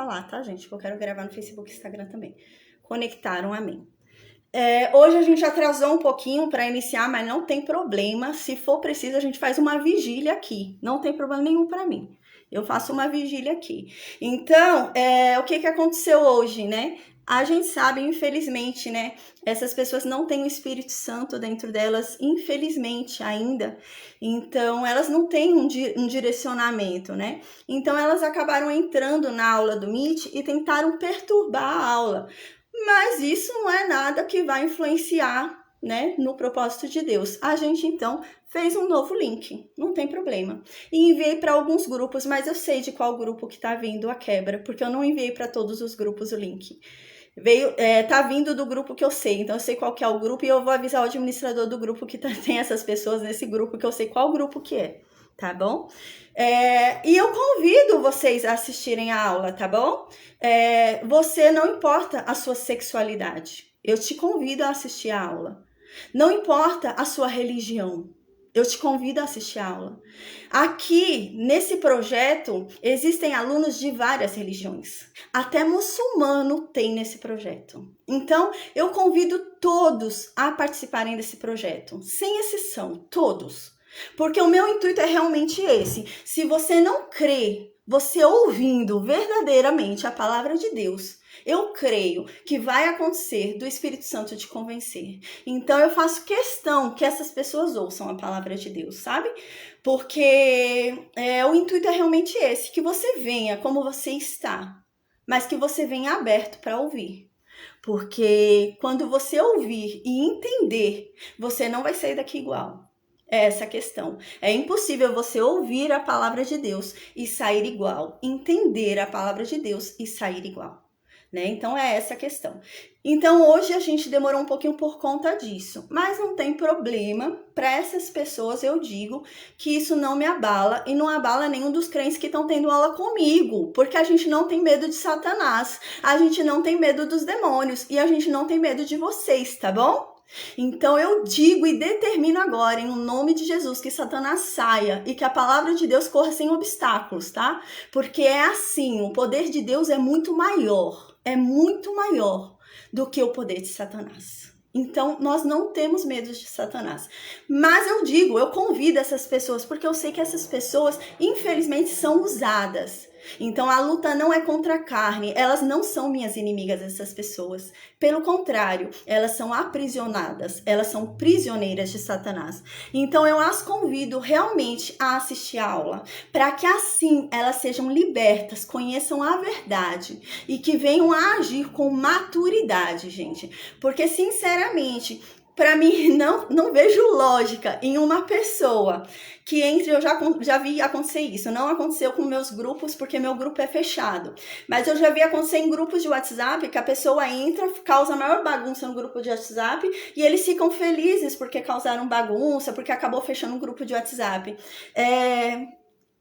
falar, tá, gente? Que eu quero gravar no Facebook e Instagram também. Conectaram, amém. Hoje a gente atrasou um pouquinho para iniciar, mas não tem problema. Se for preciso, a gente faz uma vigília aqui. Não tem problema nenhum para mim. Eu faço uma vigília aqui. Então, o que aconteceu hoje, né? A gente sabe, infelizmente, né? Essas pessoas não têm o Espírito Santo dentro delas, infelizmente, ainda. Então, elas não têm um direcionamento, né? Então, elas acabaram entrando na aula do Meet e tentaram perturbar a aula. Mas isso não é nada que vai influenciar, né, no propósito de Deus. A gente, então, fez um novo link, não tem problema. E enviei para alguns grupos, mas eu sei de qual grupo que está vindo a quebra, porque eu não enviei para todos os grupos o link. Tá vindo do grupo que eu sei, então eu sei qual que é o grupo e eu vou avisar o administrador do grupo que tem essas pessoas nesse grupo, que eu sei qual grupo que é, tá bom? E eu convido vocês a assistirem a aula, tá bom? Você, não importa a sua sexualidade, eu te convido a assistir a aula. Não importa a sua religião, eu te convido a assistir a aula. Aqui, nesse projeto, existem alunos de várias religiões. Até muçulmano tem nesse projeto. Então, eu convido todos a participarem desse projeto, sem exceção, todos. Porque o meu intuito é realmente esse. Se você não crê, você ouvindo verdadeiramente a palavra de Deus, eu creio que vai acontecer do Espírito Santo te convencer. Então eu faço questão que essas pessoas ouçam a palavra de Deus, sabe? Porque o intuito é realmente esse, que você venha como você está, mas que você venha aberto para ouvir. Porque quando você ouvir e entender, você não vai sair daqui igual. É essa a questão. É impossível você ouvir a palavra de Deus e sair igual. Entender a palavra de Deus e sair igual. Né? Então é essa a questão. Então hoje a gente demorou um pouquinho por conta disso. Mas não tem problema. Para essas pessoas eu digo que isso não me abala. E não abala nenhum dos crentes que estão tendo aula comigo. Porque a gente não tem medo de Satanás. A gente não tem medo dos demônios. E a gente não tem medo de vocês, tá bom? Então eu digo e determino agora, em nome de Jesus, que Satanás saia e que a palavra de Deus corra sem obstáculos, tá? Porque é assim, o poder de Deus é muito maior do que o poder de Satanás. Então, nós não temos medo de Satanás. Mas eu convido essas pessoas, porque eu sei que essas pessoas, infelizmente, são usadas. Então, a luta não é contra a carne. Elas não são minhas inimigas, essas pessoas. Pelo contrário, elas são aprisionadas. Elas são prisioneiras de Satanás. Então, eu as convido realmente a assistir a aula. Para que assim elas sejam libertas, conheçam a verdade. E que venham a agir com maturidade, gente. Porque, sinceramente, para mim, não vejo lógica em uma pessoa que entre... Eu já vi acontecer isso. Não aconteceu com meus grupos, porque meu grupo é fechado. Mas eu já vi acontecer em grupos de WhatsApp, que a pessoa entra, causa a maior bagunça no grupo de WhatsApp, e eles ficam felizes porque causaram bagunça, porque acabou fechando um grupo de WhatsApp.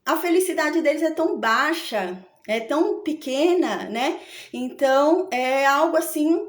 A felicidade deles é tão baixa, é tão pequena, né? Então, é algo assim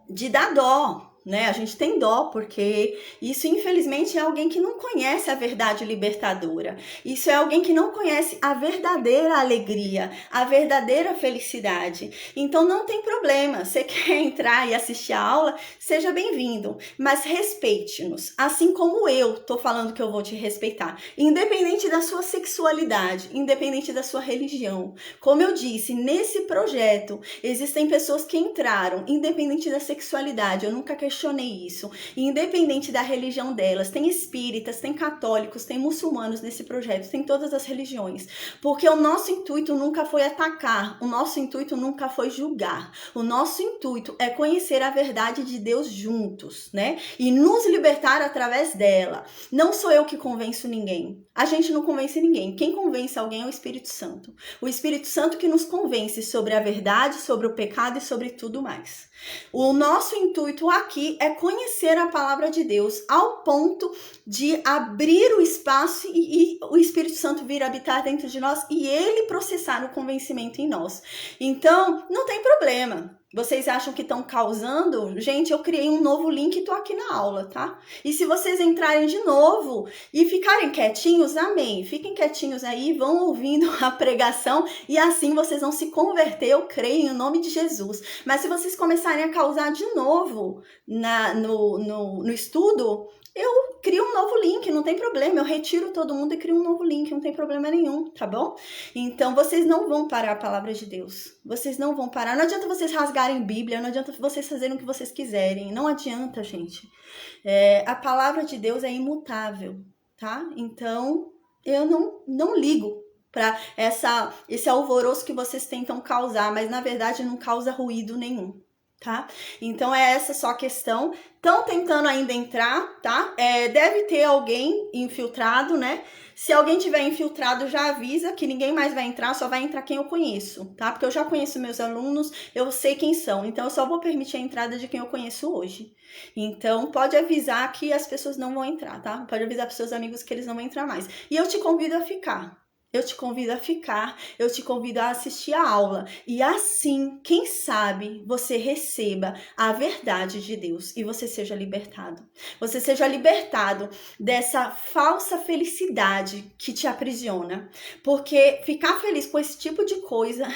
de dar dó. Né? A gente tem dó, porque isso infelizmente é alguém que não conhece a verdade libertadora. Isso é alguém que não conhece a verdadeira alegria, a verdadeira felicidade. Então não tem problema, você quer entrar e assistir a aula, seja bem-vindo, mas respeite-nos, assim como eu tô falando que eu vou te respeitar, independente da sua sexualidade, independente da sua religião. Como eu disse, nesse projeto existem pessoas que entraram, independente da sexualidade, eu nunca questionei isso, independente da religião delas. Tem espíritas, tem católicos, tem muçulmanos nesse projeto, tem todas as religiões, porque o nosso intuito nunca foi atacar, o nosso intuito nunca foi julgar, o nosso intuito é conhecer a verdade de Deus juntos, né? E nos libertar através dela. Não sou eu que convenço ninguém, a gente não convence ninguém, quem convence alguém é o Espírito Santo. O Espírito Santo que nos convence sobre a verdade, sobre o pecado e sobre tudo mais. O nosso intuito aqui é conhecer a palavra de Deus ao ponto de abrir o espaço e o Espírito Santo vir habitar dentro de nós e ele processar o convencimento em nós. Então, não tem problema. Vocês acham que estão causando? Gente, eu criei um novo link e tô aqui na aula, tá? E se vocês entrarem de novo e ficarem quietinhos, amém. Fiquem quietinhos aí, vão ouvindo a pregação e assim vocês vão se converter, eu creio, em nome de Jesus. Mas se vocês começarem a causar de novo no estudo, eu crio um novo link, não tem problema. Eu retiro todo mundo e crio um novo link, não tem problema nenhum, tá bom? Então, vocês não vão parar a palavra de Deus. Vocês não vão parar. Não adianta vocês rasgarem Bíblia, não adianta vocês fazerem o que vocês quiserem. Não adianta, gente. A palavra de Deus é imutável, tá? Então, eu não ligo para esse alvoroço que vocês tentam causar, mas na verdade não causa ruído nenhum. Tá? Então é essa só a questão. Estão tentando ainda entrar, tá? Deve ter alguém infiltrado, né? Se alguém tiver infiltrado, já avisa que ninguém mais vai entrar, só vai entrar quem eu conheço, tá? Porque eu já conheço meus alunos, eu sei quem são, então eu só vou permitir a entrada de quem eu conheço hoje. Então pode avisar que as pessoas não vão entrar, tá? Pode avisar para seus amigos que eles não vão entrar mais. E eu te convido a ficar. Eu te convido a ficar, eu te convido a assistir a aula. E assim, quem sabe, você receba a verdade de Deus e você seja libertado. Você seja libertado dessa falsa felicidade que te aprisiona. Porque ficar feliz com esse tipo de coisa,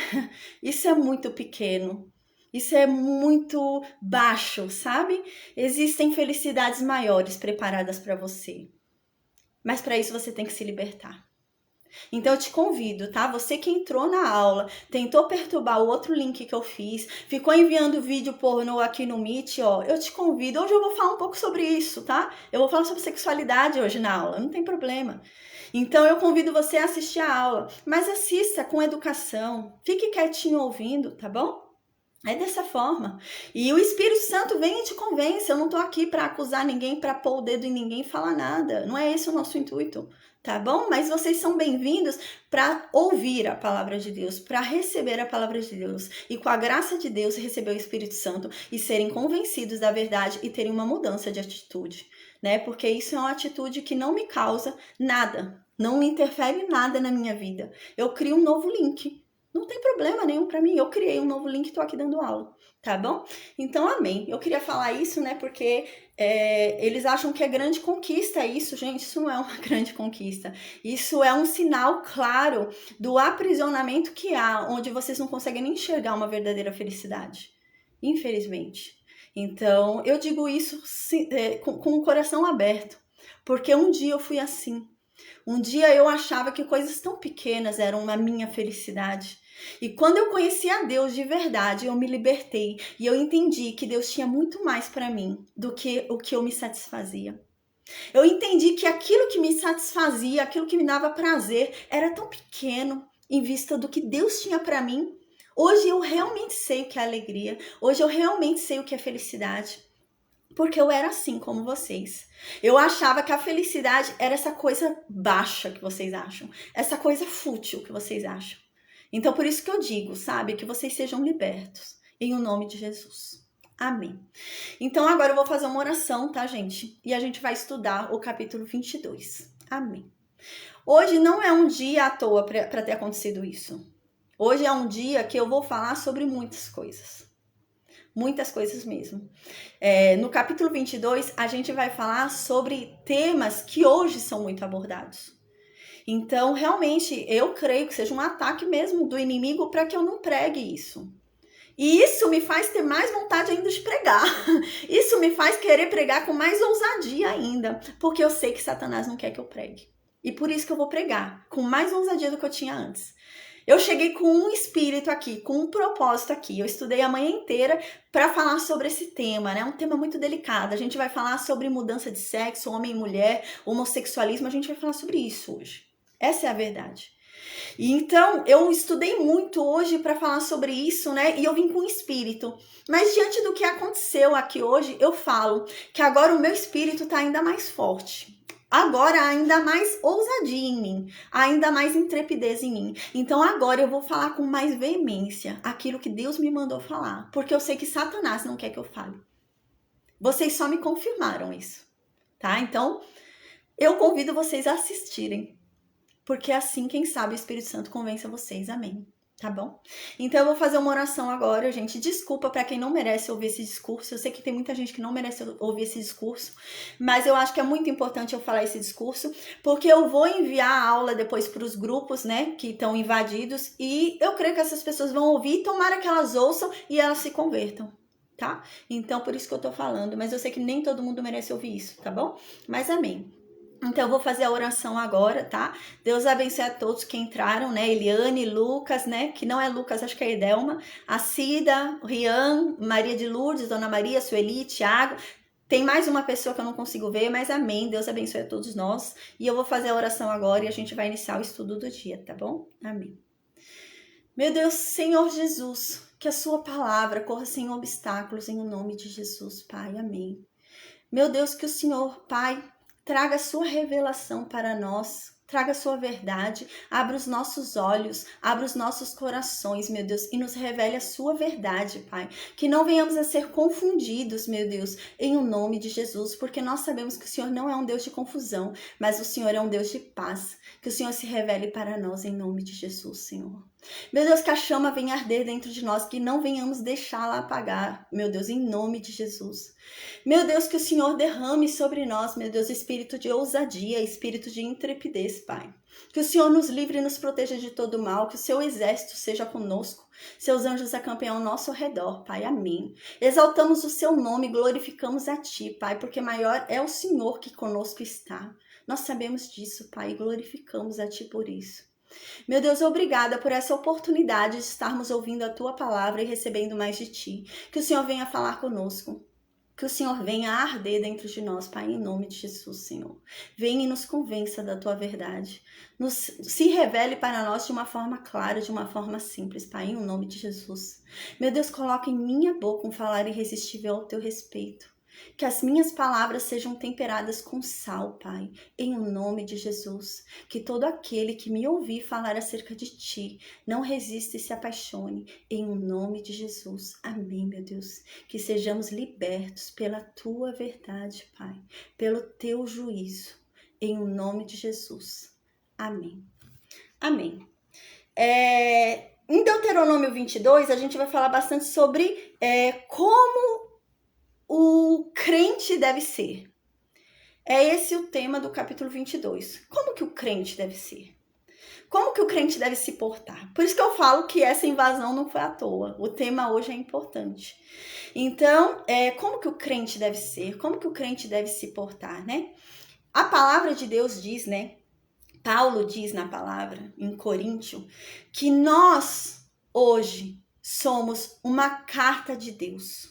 isso é muito pequeno. Isso é muito baixo, sabe? Existem felicidades maiores preparadas para você. Mas para isso você tem que se libertar. Então eu te convido, tá? Você que entrou na aula, tentou perturbar o outro link que eu fiz, ficou enviando vídeo pornô aqui no Meet, ó, eu te convido. Hoje eu vou falar um pouco sobre isso, tá? Eu vou falar sobre sexualidade hoje na aula, não tem problema. Então eu convido você a assistir a aula, mas assista com educação, fique quietinho ouvindo, tá bom? É dessa forma. E o Espírito Santo vem e te convence. Eu não tô aqui para acusar ninguém, para pôr o dedo em ninguém e falar nada. Não é esse o nosso intuito, tá bom? Mas vocês são bem-vindos para ouvir a palavra de Deus, para receber a palavra de Deus. E com a graça de Deus, receber o Espírito Santo e serem convencidos da verdade e terem uma mudança de atitude, né? Porque isso é uma atitude que não me causa nada, não me interfere nada na minha vida. Eu crio um novo link. Não tem problema nenhum para mim. Eu criei um novo link e tô aqui dando aula, tá bom? Então, amém. Eu queria falar isso, né? Porque eles acham que é grande conquista isso, gente. Isso não é uma grande conquista. Isso é um sinal claro do aprisionamento que há, onde vocês não conseguem nem enxergar uma verdadeira felicidade. Infelizmente. Então, eu digo isso com o coração aberto. Porque um dia eu fui assim. Um dia eu achava que coisas tão pequenas eram a minha felicidade. E quando eu conheci a Deus de verdade, eu me libertei e eu entendi que Deus tinha muito mais para mim do que o que eu me satisfazia. Eu entendi que aquilo que me satisfazia, aquilo que me dava prazer, era tão pequeno em vista do que Deus tinha para mim. Hoje eu realmente sei o que é alegria, hoje eu realmente sei o que é felicidade. Porque eu era assim como vocês. Eu achava que a felicidade era essa coisa baixa que vocês acham. Essa coisa fútil que vocês acham. Então, por isso que eu digo, sabe? Que vocês sejam libertos. Em o nome de Jesus. Amém. Então, agora eu vou fazer uma oração, tá, gente? E a gente vai estudar o capítulo 22. Amém. Hoje não é um dia à toa para ter acontecido isso. Hoje é um dia que eu vou falar sobre muitas coisas. Muitas coisas mesmo. No capítulo 22, a gente vai falar sobre temas que hoje são muito abordados. Então, realmente, eu creio que seja um ataque mesmo do inimigo para que eu não pregue isso. E isso me faz ter mais vontade ainda de pregar. Isso me faz querer pregar com mais ousadia ainda, porque eu sei que Satanás não quer que eu pregue. E por isso que eu vou pregar com mais ousadia do que eu tinha antes. Eu cheguei com um espírito aqui, com um propósito aqui. Eu estudei a manhã inteira para falar sobre esse tema, né? Um tema muito delicado. A gente vai falar sobre mudança de sexo, homem e mulher, homossexualismo. A gente vai falar sobre isso hoje. Essa é a verdade. E então, eu estudei muito hoje para falar sobre isso, né? E eu vim com o espírito. Mas diante do que aconteceu aqui hoje, eu falo que agora o meu espírito está ainda mais forte. Agora, ainda mais ousadia em mim, ainda mais intrepidez em mim. Então, agora eu vou falar com mais veemência aquilo que Deus me mandou falar, porque eu sei que Satanás não quer que eu fale. Vocês só me confirmaram isso, tá? Então, eu convido vocês a assistirem, porque assim, quem sabe, o Espírito Santo convence vocês. Amém. Tá bom? Então eu vou fazer uma oração agora, gente. Desculpa para quem não merece ouvir esse discurso. Eu sei que tem muita gente que não merece ouvir esse discurso, mas eu acho que é muito importante eu falar esse discurso, porque eu vou enviar a aula depois para os grupos, né, que estão invadidos, e eu creio que essas pessoas vão ouvir, tomara que elas ouçam e elas se convertam, tá? Então por isso que eu tô falando, mas eu sei que nem todo mundo merece ouvir isso, tá bom? Mas amém. Então, eu vou fazer a oração agora, tá? Deus abençoe a todos que entraram, né? Eliane, Lucas, né? Que não é Lucas, acho que é Edelma. A Cida, Rian, Maria de Lourdes, Dona Maria, Sueli, Tiago. Tem mais uma pessoa que eu não consigo ver, mas amém. Deus abençoe a todos nós. E eu vou fazer a oração agora e a gente vai iniciar o estudo do dia, tá bom? Amém. Meu Deus, Senhor Jesus, que a sua palavra corra sem obstáculos em nome de Jesus, Pai. Amém. Meu Deus, que o Senhor, Pai, traga a sua revelação para nós, traga a sua verdade, abra os nossos olhos, abra os nossos corações, meu Deus, e nos revele a sua verdade, Pai. Que não venhamos a ser confundidos, meu Deus, em o nome de Jesus, porque nós sabemos que o Senhor não é um Deus de confusão, mas o Senhor é um Deus de paz. Que o Senhor se revele para nós em nome de Jesus, Senhor. Meu Deus, que a chama venha arder dentro de nós, que não venhamos deixá-la apagar, meu Deus, em nome de Jesus. Meu Deus, que o Senhor derrame sobre nós, meu Deus, espírito de ousadia, espírito de intrepidez, Pai. Que o Senhor nos livre e nos proteja de todo mal, que o seu exército seja conosco, seus anjos acampem ao nosso redor, Pai. Amém. Exaltamos o seu nome, glorificamos a Ti, Pai, porque maior é o Senhor que conosco está. Nós sabemos disso, Pai, e glorificamos a Ti por isso. Meu Deus, obrigada por essa oportunidade de estarmos ouvindo a Tua palavra e recebendo mais de Ti. Que o Senhor venha falar conosco. Que o Senhor venha arder dentro de nós, Pai, em nome de Jesus, Senhor. Venha e nos convença da Tua verdade. Se revele para nós de uma forma clara, de uma forma simples, Pai, em nome de Jesus. Meu Deus, coloque em minha boca um falar irresistível ao Teu respeito. Que as minhas palavras sejam temperadas com sal, Pai, em nome de Jesus. Que todo aquele que me ouvir falar acerca de Ti não resista e se apaixone, em nome de Jesus. Amém, meu Deus. Que sejamos libertos pela Tua verdade, Pai, pelo Teu juízo, em nome de Jesus. Amém. Amém. Em Deuteronômio 22, a gente vai falar bastante sobre como o crente deve ser. É esse o tema do capítulo 22. Como que o crente deve ser? Como que o crente deve se portar? Por isso que eu falo que essa invasão não foi à toa. O tema hoje é importante. Então, como que o crente deve ser? Como que o crente deve se portar, né? A palavra de Deus diz, né? Paulo diz na palavra, em Coríntio, que nós, hoje, somos uma carta de Deus.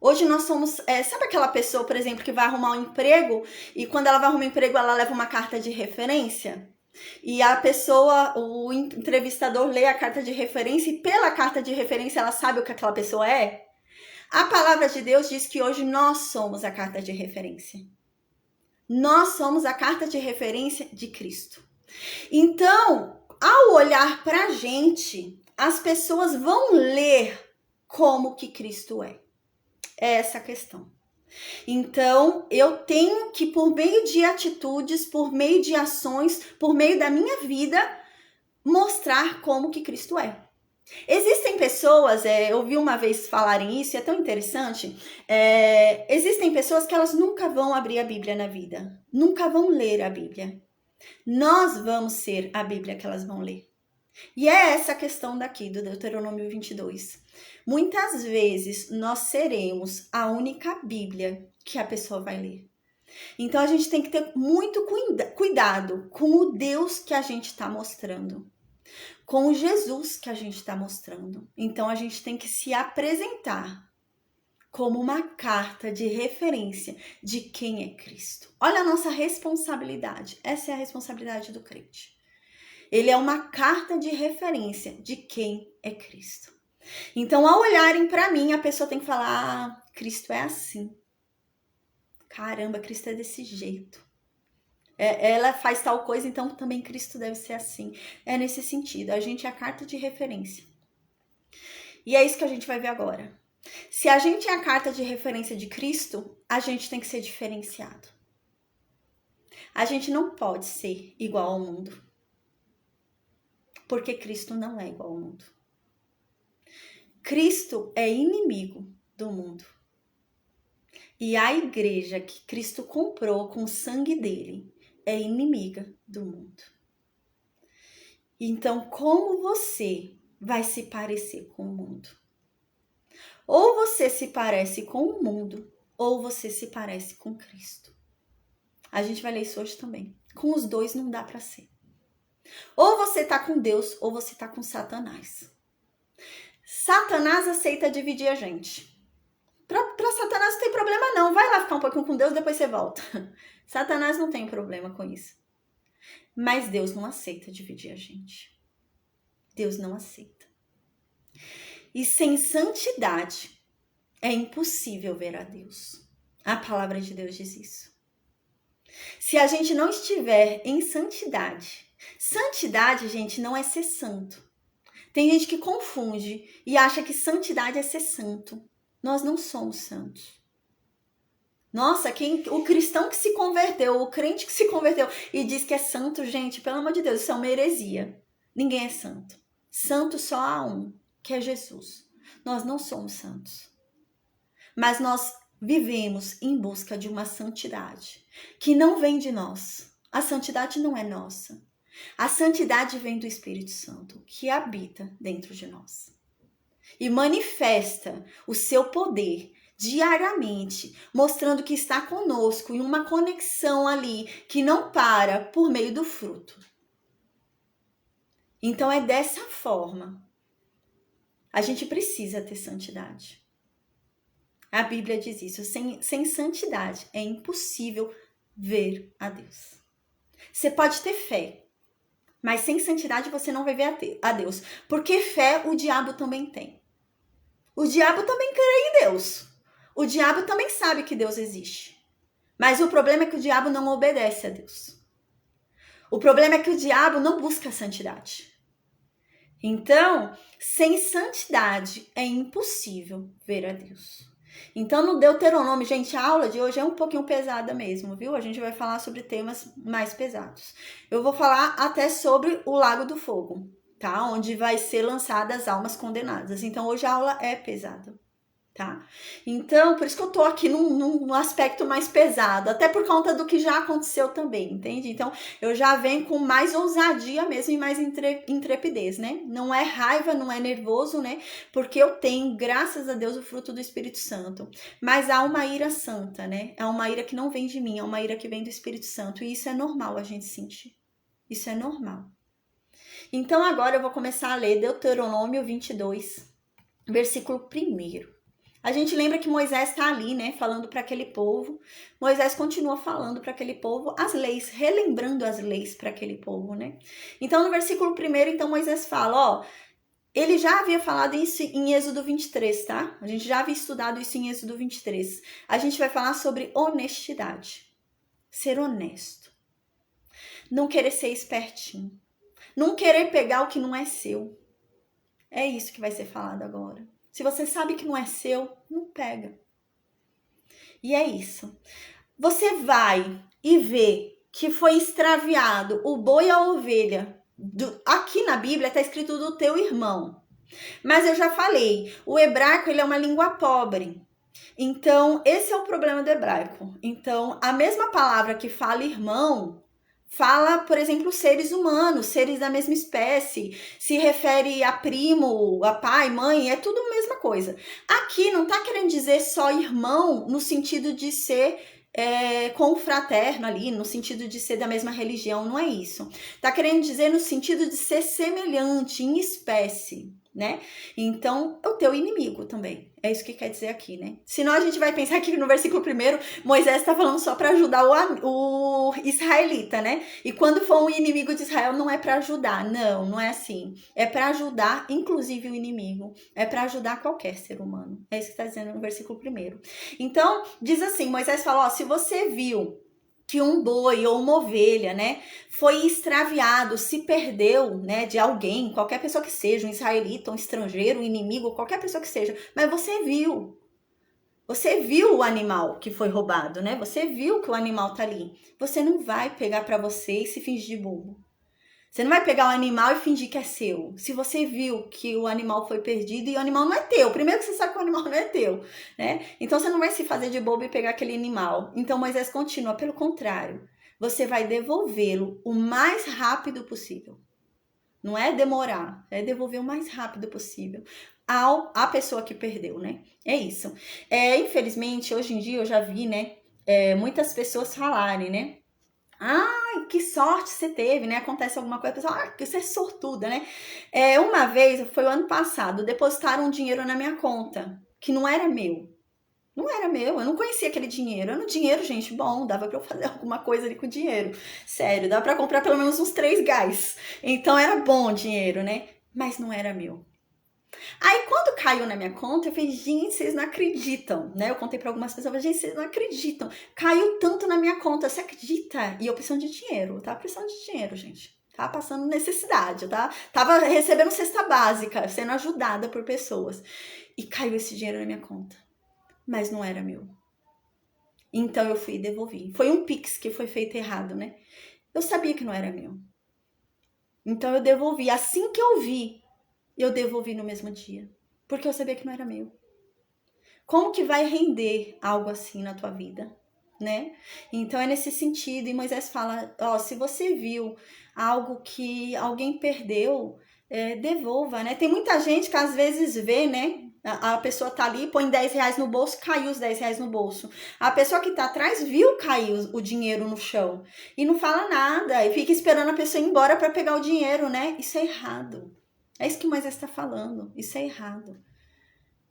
Hoje nós somos, sabe aquela pessoa, por exemplo, que vai arrumar um emprego e quando ela vai arrumar um emprego, ela leva uma carta de referência? E a pessoa, o entrevistador lê a carta de referência e pela carta de referência ela sabe o que aquela pessoa é? A palavra de Deus diz que hoje nós somos a carta de referência. Nós somos a carta de referência de Cristo. Então, ao olhar pra gente, as pessoas vão ler como que Cristo é. É essa a questão. Então, eu tenho que, por meio de atitudes, por meio de ações, por meio da minha vida, mostrar como que Cristo é. Existem pessoas, eu ouvi uma vez falarem isso, e é tão interessante, existem pessoas que elas nunca vão abrir a Bíblia na vida, nunca vão ler a Bíblia. Nós vamos ser a Bíblia que elas vão ler. E é essa a questão daqui do Deuteronômio 22. Muitas vezes nós seremos a única Bíblia que a pessoa vai ler. Então a gente tem que ter muito cuidado com o Deus que a gente está mostrando, com o Jesus que a gente está mostrando. Então a gente tem que se apresentar como uma carta de referência de quem é Cristo. Olha a nossa responsabilidade. Essa é a responsabilidade do crente. Ele é uma carta de referência de quem é Cristo. Então, ao olharem para mim, a pessoa tem que falar: Cristo é assim. Caramba, Cristo é desse jeito. Ela faz tal coisa, então também Cristo deve ser assim. É nesse sentido. A gente é a carta de referência. E é isso que a gente vai ver agora. Se a gente é a carta de referência de Cristo, a gente tem que ser diferenciado. A gente não pode ser igual ao mundo. Porque Cristo não é igual ao mundo. Cristo é inimigo do mundo. E a igreja que Cristo comprou com o sangue dele é inimiga do mundo. Então, como você vai se parecer com o mundo? Ou você se parece com o mundo, ou você se parece com Cristo. A gente vai ler isso hoje também. Com os dois não dá para ser. Ou você tá com Deus, ou você tá com Satanás. Satanás aceita dividir a gente. Pra Satanás não tem problema não. Vai lá ficar um pouquinho com Deus, depois você volta. Satanás não tem problema com isso. Mas Deus não aceita dividir a gente. Deus não aceita. E sem santidade é impossível ver a Deus. A palavra de Deus diz isso. Se a gente não estiver em santidade. Santidade, gente, não é ser santo. Tem gente que confunde e acha que santidade é ser santo. Nós não somos santos. Nossa, o cristão que se converteu, o crente que se converteu e diz que é santo, gente, pelo amor de Deus, isso é uma heresia. Ninguém é santo. Santo só há um, que é Jesus. Nós não somos santos. Mas nós vivemos em busca de uma santidade que não vem de nós. A santidade não é nossa. A santidade vem do Espírito Santo, que habita dentro de nós. E manifesta o seu poder diariamente, mostrando que está conosco em uma conexão ali que não para por meio do fruto. Então é dessa forma. A gente precisa ter santidade. A Bíblia diz isso. Sem santidade é impossível ver a Deus. Você pode ter fé, mas sem santidade você não vai ver a Deus. Porque fé o diabo também tem. O diabo também crê em Deus. O diabo também sabe que Deus existe. Mas o problema é que o diabo não obedece a Deus. O problema é que o diabo não busca a santidade. Então, sem santidade é impossível ver a Deus. Então, no Deuteronômio, gente, a aula de hoje é um pouquinho pesada mesmo, viu? A gente vai falar sobre temas mais pesados. Eu vou falar até sobre o Lago do Fogo, tá? Onde vai ser lançadas as almas condenadas. Então, hoje a aula é pesada, tá? Então, por isso que eu tô aqui num aspecto mais pesado, até por conta do que já aconteceu também, entende? Então, eu já venho com mais ousadia mesmo e mais intrepidez, né? Não é raiva, não é nervoso, né? Porque eu tenho, graças a Deus, o fruto do Espírito Santo. Mas há uma ira santa, né? É uma ira que não vem de mim, é uma ira que vem do Espírito Santo. E isso é normal a gente sentir. Isso é normal. Então, agora eu vou começar a ler Deuteronômio 22, versículo 1. A gente lembra que Moisés está ali, né, falando para aquele povo. Moisés continua falando para aquele povo as leis, relembrando as leis para aquele povo, né? Então, no versículo 1, então, Moisés fala, ó, ele já havia falado isso em Êxodo 23, tá? A gente já havia estudado isso em Êxodo 23. A gente vai falar sobre honestidade. Ser honesto. Não querer ser espertinho. Não querer pegar o que não é seu. É isso que vai ser falado agora. Se você sabe que não é seu, não pega. E é isso. Você vai e vê que foi extraviado o boi e a ovelha. Aqui na Bíblia está escrito do teu irmão. Mas eu já falei, o hebraico ele é uma língua pobre. Então, esse é o problema do hebraico. Então, a mesma palavra que fala irmão, fala, por exemplo, seres humanos, seres da mesma espécie, se refere a primo, a pai, mãe, é tudo a mesma coisa. Aqui não tá querendo dizer só irmão no sentido de ser confraterno ali, no sentido de ser da mesma religião, não é isso. Tá querendo dizer no sentido de ser semelhante, em espécie, né? Então, é o teu inimigo também. É isso que quer dizer aqui, né? Senão a gente vai pensar aqui no versículo 1, Moisés está falando só para ajudar o israelita, né? E quando for um inimigo de Israel, não é para ajudar. Não, não é assim. É para ajudar, inclusive, o inimigo. É para ajudar qualquer ser humano. É isso que está dizendo no versículo 1. Então, diz assim, Moisés fala, ó, se você viu que um boi ou uma ovelha, né, foi extraviado, se perdeu, né, de alguém, qualquer pessoa que seja, um israelita, um estrangeiro, um inimigo, qualquer pessoa que seja, mas você viu o animal que foi roubado, né, você viu que o animal tá ali, você não vai pegar para você e se fingir de bobo. Você não vai pegar o animal e fingir que é seu. Se você viu que o animal foi perdido e o animal não é teu. Primeiro que você sabe que o animal não é teu, né? Então você não vai se fazer de bobo e pegar aquele animal. Então Moisés continua. Pelo contrário, você vai devolvê-lo o mais rápido possível. Não é demorar, é devolver o mais rápido possível à pessoa que perdeu, né? É isso. Infelizmente, hoje em dia eu já vi, né? Muitas pessoas falarem, né? Ai, que sorte você teve, né? Acontece alguma coisa, a pessoa, que você é sortuda, né? Uma vez, foi o ano passado, depositaram um dinheiro na minha conta, que não era meu. Não era meu, eu não conhecia aquele dinheiro. Era um dinheiro, gente, bom, dava pra eu fazer alguma coisa ali com o dinheiro. Sério, dava pra comprar pelo menos uns 3 gás. Então era bom o dinheiro, né? Mas não era meu. Aí quando caiu na minha conta, eu falei, gente, vocês não acreditam, né? Eu contei pra algumas pessoas, eu falei, gente, vocês não acreditam. Caiu tanto na minha conta, você acredita? E eu precisando de dinheiro, eu tava precisando de dinheiro, gente. Tava passando necessidade, tava recebendo cesta básica, sendo ajudada por pessoas. E caiu esse dinheiro na minha conta. Mas não era meu. Então eu fui e devolvi. Foi um Pix que foi feito errado, né? Eu sabia que não era meu. Então eu devolvi. Assim que eu vi, eu devolvi no mesmo dia. Porque eu sabia que não era meu. Como que vai render algo assim na tua vida, né? Então é nesse sentido. E Moisés fala, se você viu algo que alguém perdeu, devolva, né? Tem muita gente que às vezes vê, né? A pessoa tá ali, põe 10 reais no bolso, caiu os 10 reais no bolso. A pessoa que tá atrás viu cair o dinheiro no chão e não fala nada e fica esperando a pessoa ir embora para pegar o dinheiro, né? Isso é errado. É isso que Moisés está falando. Isso é errado.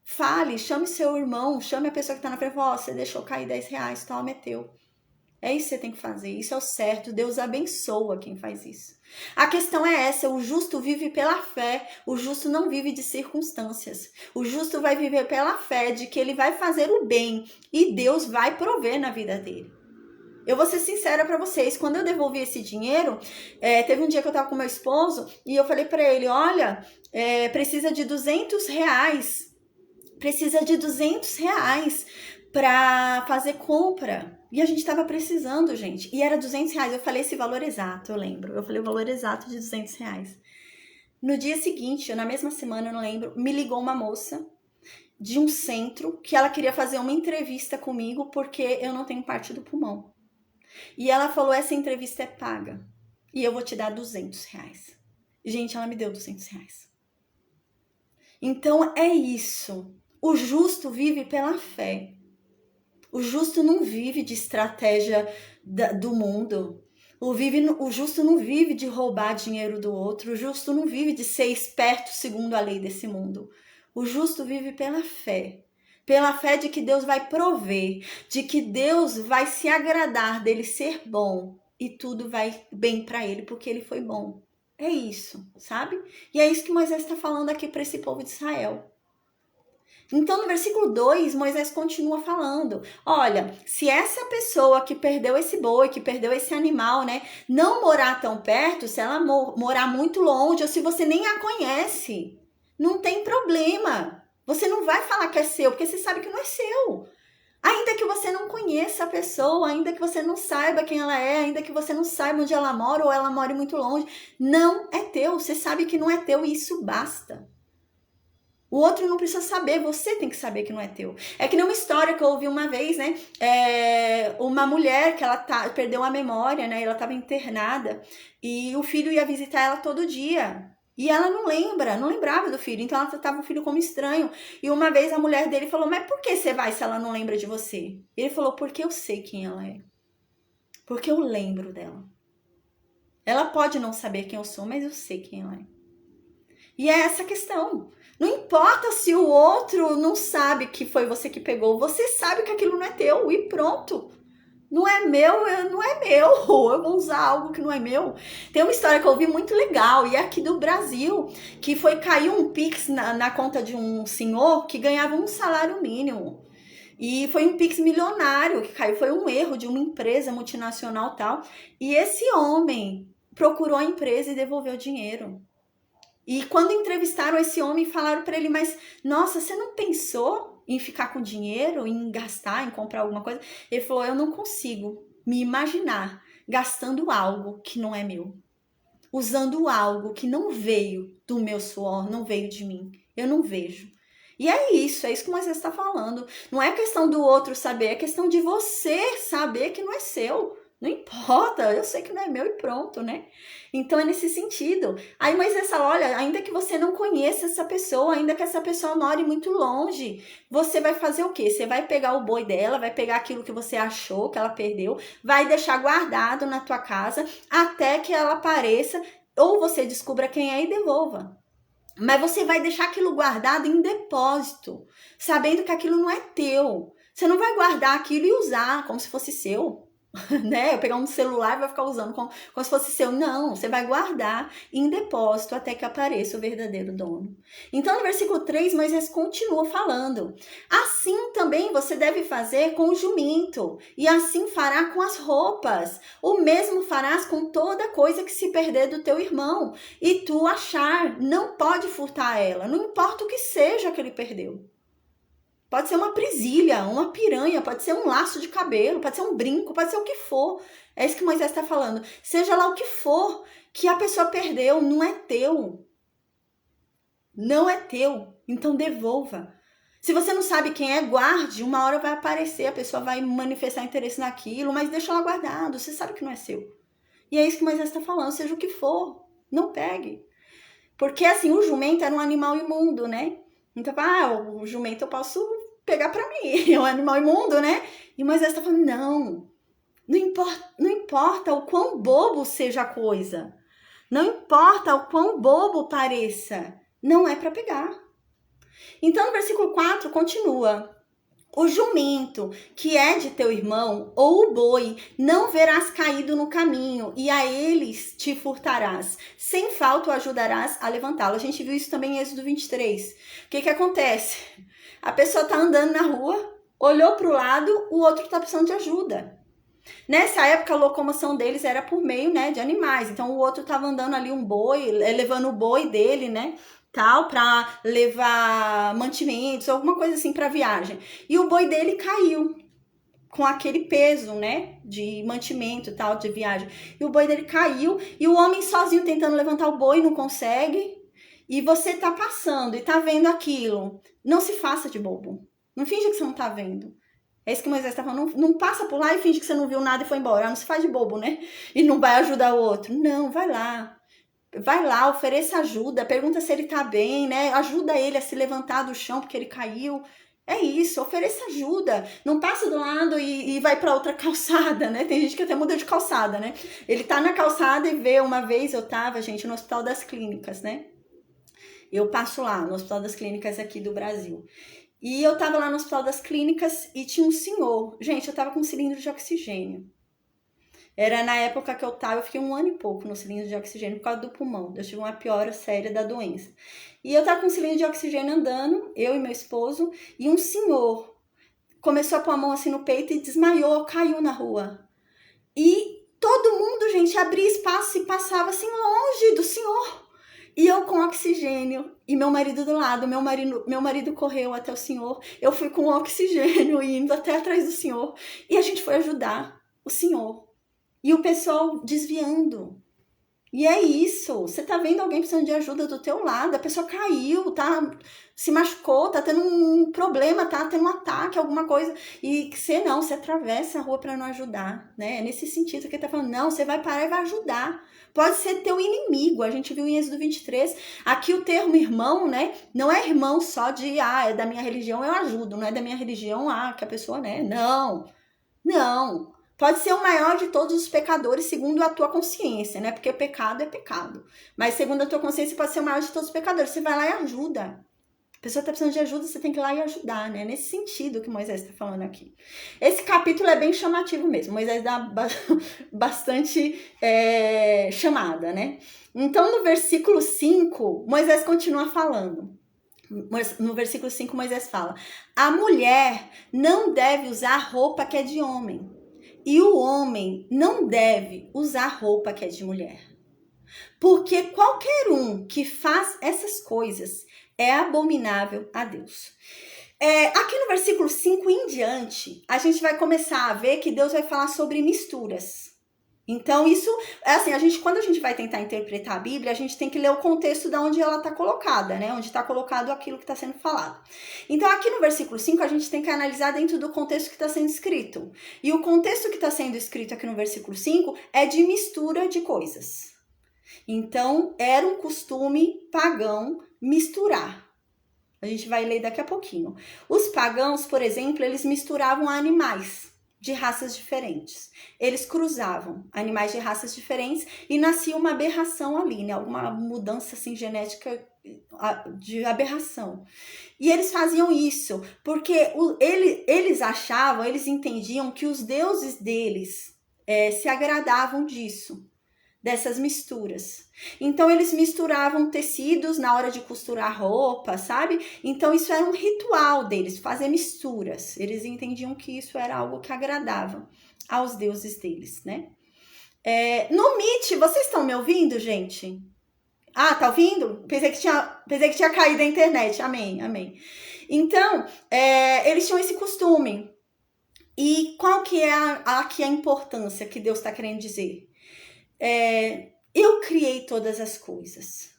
Fale, chame seu irmão, chame a pessoa que tá na frente e fala, você deixou cair 10 reais, toma, é teu. É isso que você tem que fazer, isso é o certo, Deus abençoa quem faz isso. A questão é essa, o justo vive pela fé, o justo não vive de circunstâncias. O justo vai viver pela fé de que ele vai fazer o bem e Deus vai prover na vida dele. Eu vou ser sincera pra vocês, quando eu devolvi esse dinheiro, teve um dia que eu tava com meu esposo e eu falei pra ele, olha, precisa de 200 reais, pra fazer compra. E a gente tava precisando, gente. E era 200 reais. Eu falei esse valor exato, eu lembro. Eu falei o valor exato de 200 reais. No dia seguinte, na mesma semana, eu não lembro, me ligou uma moça de um centro que ela queria fazer uma entrevista comigo porque eu não tenho parte do pulmão. E ela falou, essa entrevista é paga. E eu vou te dar 200 reais. Gente, ela me deu 200 reais. Então, é isso. O justo vive pela fé. O justo não vive de estratégia do mundo. O justo não vive de roubar dinheiro do outro. O justo não vive de ser esperto segundo a lei desse mundo. O justo vive pela fé. Pela fé de que Deus vai prover, de que Deus vai se agradar dele ser bom e tudo vai bem para ele porque ele foi bom. É isso, sabe? E é isso que Moisés está falando aqui para esse povo de Israel. Então, no versículo 2, Moisés continua falando, olha, se essa pessoa que perdeu esse boi, que perdeu esse animal, né, não morar tão perto, se ela morar muito longe, ou se você nem a conhece, não tem problema. Você não vai falar que é seu, porque você sabe que não é seu. Ainda que você não conheça a pessoa, ainda que você não saiba quem ela é, ainda que você não saiba onde ela mora, ou ela mora muito longe, não é teu. Você sabe que não é teu e isso basta. O outro não precisa saber, você tem que saber que não é teu. É que nem uma história que eu ouvi uma vez, né? Uma mulher que ela perdeu a memória, né? Ela estava internada e o filho ia visitar ela todo dia. E ela não lembrava do filho, então ela tratava o filho como estranho. E uma vez a mulher dele falou, mas por que você vai se ela não lembra de você? Ele falou, porque eu sei quem ela é. Porque eu lembro dela. Ela pode não saber quem eu sou, mas eu sei quem ela é. E é essa a questão. Não importa se o outro não sabe que foi você que pegou. Você sabe que aquilo não é teu e pronto. Não é meu, não é meu. Eu vou usar algo que não é meu. Tem uma história que eu ouvi muito legal, e é aqui do Brasil, que caiu um Pix na conta de um senhor que ganhava um salário mínimo. E foi um Pix milionário que caiu. Foi um erro de uma empresa multinacional tal. E esse homem procurou a empresa e devolveu o dinheiro. E quando entrevistaram esse homem, falaram para ele, mas, nossa, você não pensou em ficar com dinheiro, em gastar, em comprar alguma coisa? Ele falou, eu não consigo me imaginar gastando algo que não é meu. usando algo que não veio do meu suor, não veio de mim. Eu não vejo. E é isso que Moisés está falando. Não é questão do outro saber, é questão de você saber que não é seu. Não importa, eu sei que não é meu e pronto, né? Então é nesse sentido. Aí Moisés fala, olha, ainda que você não conheça essa pessoa, ainda que essa pessoa more muito longe, você vai fazer o quê? Você vai pegar o boi dela, vai pegar aquilo que você achou que ela perdeu, vai deixar guardado na tua casa até que ela apareça ou você descubra quem é e devolva. Mas você vai deixar aquilo guardado em depósito, sabendo que aquilo não é teu. Você não vai guardar aquilo e usar como se fosse seu. Né? Eu pegar um celular e vai ficar usando como se fosse seu. Não, você vai guardar em depósito até que apareça o verdadeiro dono. Então, no versículo 3, Moisés continua falando. Assim também você deve fazer com o jumento, e assim fará com as roupas. O mesmo farás com toda coisa que se perder do teu irmão, e tu achar, não pode furtar ela, não importa o que seja que ele perdeu. Pode ser uma presilha, uma piranha, pode ser um laço de cabelo, pode ser um brinco, pode ser o que for. É isso que Moisés está falando. Seja lá o que for que a pessoa perdeu, não é teu. Não é teu, então devolva. Se você não sabe quem é, guarde. Uma hora vai aparecer, a pessoa vai manifestar interesse naquilo, mas deixa lá guardado, você sabe que não é seu. E é isso que Moisés está falando, seja o que for, não pegue. Porque assim, o jumento era um animal imundo, né? Então, o jumento eu posso pegar pra mim, é um animal imundo, né? E Moisés está falando, não importa o quão bobo seja a coisa, não importa o quão bobo pareça, não é para pegar. Então, no versículo 4, continua. O jumento que é de teu irmão, ou o boi, não verás caído no caminho, e a eles te furtarás. Sem falta o ajudarás a levantá-lo. A gente viu isso também em Êxodo 23. O que acontece? A pessoa está andando na rua, olhou para o lado, o outro está precisando de ajuda. Nessa época, a locomoção deles era por meio, né, de animais. Então, o outro estava andando ali um boi, levando o boi dele, né, tal, para levar mantimentos, alguma coisa assim para viagem. E o boi dele caiu com aquele peso, né, de mantimento, tal, de viagem. E o boi dele caiu e o homem sozinho tentando levantar o boi não consegue. E você tá passando e tá vendo aquilo. Não se faça de bobo. Não finge que você não tá vendo. É isso que Moisés está falando. Não passa por lá e finge que você não viu nada e foi embora. Não se faz de bobo, né? E não vai ajudar o outro. Não, vai lá. Vai lá, ofereça ajuda. Pergunta se ele tá bem, né? Ajuda ele a se levantar do chão porque ele caiu. É isso, ofereça ajuda. Não passa do lado e vai para outra calçada, né? Tem gente que até muda de calçada, né? Ele tá na calçada e vê. Uma vez eu tava, gente, no Hospital das Clínicas, né? Eu passo lá, no Hospital das Clínicas aqui do Brasil. E eu tava lá no Hospital das Clínicas e tinha um senhor. Gente, eu tava com um cilindro de oxigênio. Era na época que eu fiquei 1 ano e pouco no cilindro de oxigênio por causa do pulmão. Eu tive uma piora séria da doença. E eu tava com um cilindro de oxigênio andando, eu e meu esposo, e um senhor começou a pôr a mão assim no peito e desmaiou, caiu na rua. E todo mundo, gente, abria espaço e passava assim longe do senhor. E eu com oxigênio, e meu marido do lado, meu marido correu até o senhor, eu fui com oxigênio indo até atrás do senhor, e a gente foi ajudar o senhor. E o pessoal desviando. E é isso, você tá vendo alguém precisando de ajuda do teu lado, a pessoa caiu, tá, se machucou, tá tendo um problema, tá tendo um ataque, alguma coisa, e você atravessa a rua para não ajudar, né? É nesse sentido que ele tá falando, não, você vai parar e vai ajudar. Pode ser teu inimigo, a gente viu em Êxodo 23, aqui o termo irmão, né, não é irmão só de, é da minha religião, eu ajudo, não é da minha religião, que a pessoa, né, não. Pode ser o maior de todos os pecadores segundo a tua consciência, né? Porque pecado é pecado. Mas segundo a tua consciência pode ser o maior de todos os pecadores. Você vai lá e ajuda. A pessoa está precisando de ajuda, você tem que ir lá e ajudar, né? Nesse sentido que Moisés está falando aqui. Esse capítulo é bem chamativo mesmo. Moisés dá bastante chamada, né? Então, no versículo 5, Moisés continua falando. No versículo 5, Moisés fala: a mulher não deve usar roupa que é de homem. E o homem não deve usar roupa que é de mulher. Porque qualquer um que faz essas coisas é abominável a Deus. Aqui no versículo 5 em diante, a gente vai começar a ver que Deus vai falar sobre misturas. Então, isso, é assim, quando a gente vai tentar interpretar a Bíblia, a gente tem que ler o contexto de onde ela está colocada, né? Onde está colocado aquilo que está sendo falado. Então, aqui no versículo 5, a gente tem que analisar dentro do contexto que está sendo escrito. E o contexto que está sendo escrito aqui no versículo 5 é de mistura de coisas. Então, era um costume pagão misturar. A gente vai ler daqui a pouquinho. Os pagãos, por exemplo, eles misturavam animais de raças diferentes. Eles cruzavam animais de raças diferentes e nascia uma aberração ali, né? Alguma mudança assim genética de aberração. E eles faziam isso porque eles entendiam que os deuses deles se agradavam disso, dessas misturas. Então eles misturavam tecidos na hora de costurar roupa, sabe? Então isso era um ritual deles, fazer misturas. Eles entendiam que isso era algo que agradava aos deuses deles, né? No Meet, vocês estão me ouvindo, gente? Ah, tá ouvindo? Pensei que tinha caído a internet. Amém, amém. Então, eles tinham esse costume. E qual que é aqui a importância que Deus está querendo dizer? Eu criei todas as coisas.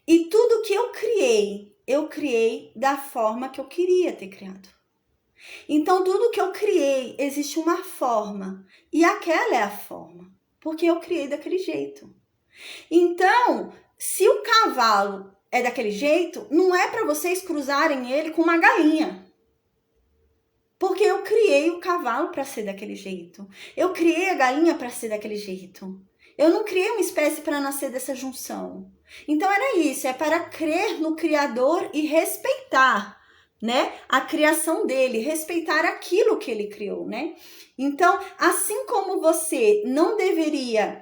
E tudo que eu criei da forma que eu queria ter criado. Então, tudo que eu criei, existe uma forma. E aquela é a forma. Porque eu criei daquele jeito. Então, se o cavalo é daquele jeito, não é para vocês cruzarem ele com uma galinha. Porque eu criei o cavalo para ser daquele jeito. Eu criei a galinha para ser daquele jeito. Eu não criei uma espécie para nascer dessa junção. Então era isso, é para crer no Criador e respeitar, né, a criação dele, respeitar aquilo que ele criou, né? Então, assim como você não deveria,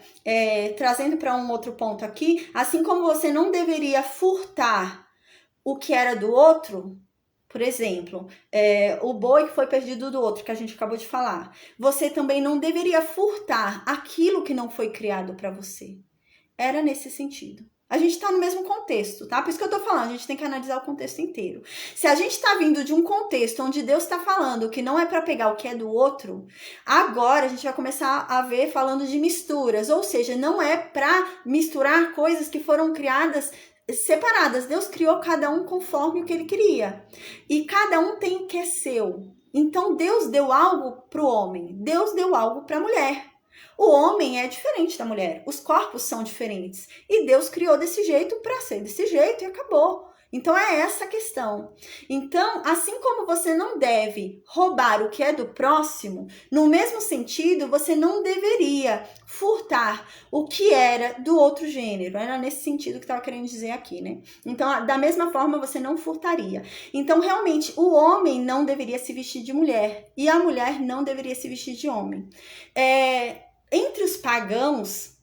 trazendo para um outro ponto aqui, assim como você não deveria furtar o que era do outro. Por exemplo, o boi que foi perdido do outro, que a gente acabou de falar. Você também não deveria furtar aquilo que não foi criado para você. Era nesse sentido. A gente está no mesmo contexto, tá? Por isso que eu tô falando, a gente tem que analisar o contexto inteiro. Se a gente está vindo de um contexto onde Deus está falando que não é para pegar o que é do outro, agora a gente vai começar a ver falando de misturas. Ou seja, não é para misturar coisas que foram criadas separadas. Deus criou cada um conforme o que ele queria. E cada um tem o que é seu. Então Deus deu algo para o homem. Deus deu algo para a mulher. O homem é diferente da mulher. Os corpos são diferentes. E Deus criou desse jeito para ser desse jeito e acabou. Então é essa a questão. Então, assim como você não deve roubar o que é do próximo, no mesmo sentido, você não deveria furtar o que era do outro gênero. Era nesse sentido que estava querendo dizer aqui, né? Então, da mesma forma, você não furtaria. Então, realmente, o homem não deveria se vestir de mulher e a mulher não deveria se vestir de homem. Entre os pagãos,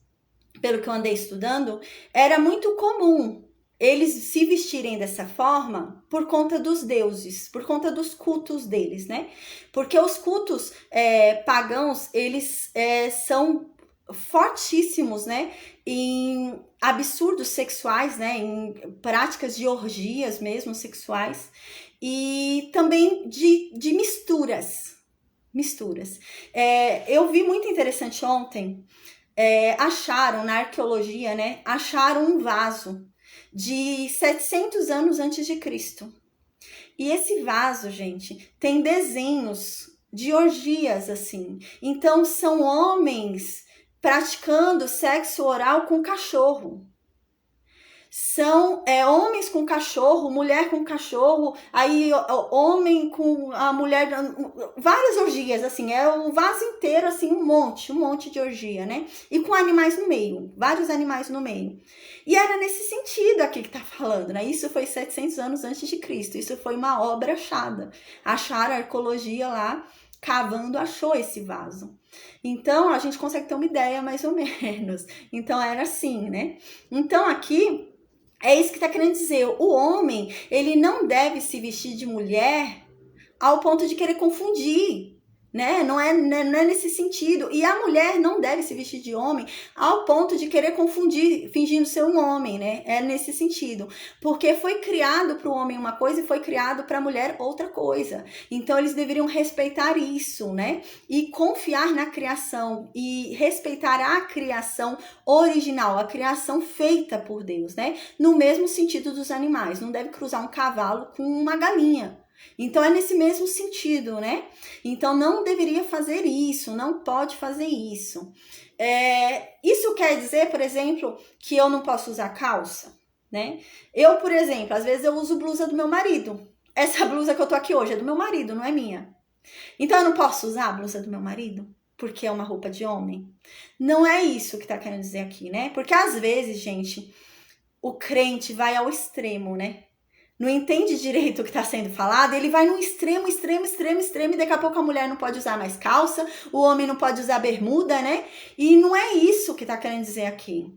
pelo que eu andei estudando, era muito comum eles se vestirem dessa forma por conta dos deuses, por conta dos cultos deles, né? Porque os cultos pagãos, eles são fortíssimos, né? Em absurdos sexuais, né? Em práticas de orgias mesmo sexuais e também de misturas. Eu vi muito interessante ontem, acharam na arqueologia, né? Acharam um vaso de 700 anos antes de Cristo. E esse vaso, gente, tem desenhos de orgias, assim. Então, são homens praticando sexo oral com cachorro. São homens com cachorro, mulher com cachorro, aí homem com a mulher, várias orgias, assim, o vaso inteiro, assim, um monte de orgia, né? E com animais no meio, vários animais no meio. E era nesse sentido aqui que tá falando, né? Isso foi 700 anos antes de Cristo, isso foi uma obra achada. Acharam a arqueologia lá, cavando, achou esse vaso. Então, a gente consegue ter uma ideia, mais ou menos. Então, era assim, né? Então, aqui, é isso que está querendo dizer. O homem, ele não deve se vestir de mulher ao ponto de querer confundir Não é nesse sentido. E a mulher não deve se vestir de homem ao ponto de querer confundir, fingindo ser um homem, né? É nesse sentido. Porque foi criado para o homem uma coisa e foi criado para a mulher outra coisa. Então, eles deveriam respeitar isso, né? E confiar na criação e respeitar a criação original, a criação feita por Deus, né? No mesmo sentido dos animais. Não deve cruzar um cavalo com uma galinha. Então, é nesse mesmo sentido, né? Então, não deveria fazer isso, não pode fazer isso. Isso quer dizer, por exemplo, que eu não posso usar calça, né? Eu, por exemplo, às vezes eu uso blusa do meu marido. Essa blusa que eu tô aqui hoje é do meu marido, não é minha. Então, eu não posso usar a blusa do meu marido? Porque é uma roupa de homem? Não é isso que tá querendo dizer aqui, né? Porque às vezes, gente, o crente vai ao extremo, né? Não entende direito o que está sendo falado, ele vai num extremo, e daqui a pouco a mulher não pode usar mais calça, o homem não pode usar bermuda, né? E não é isso que está querendo dizer aqui.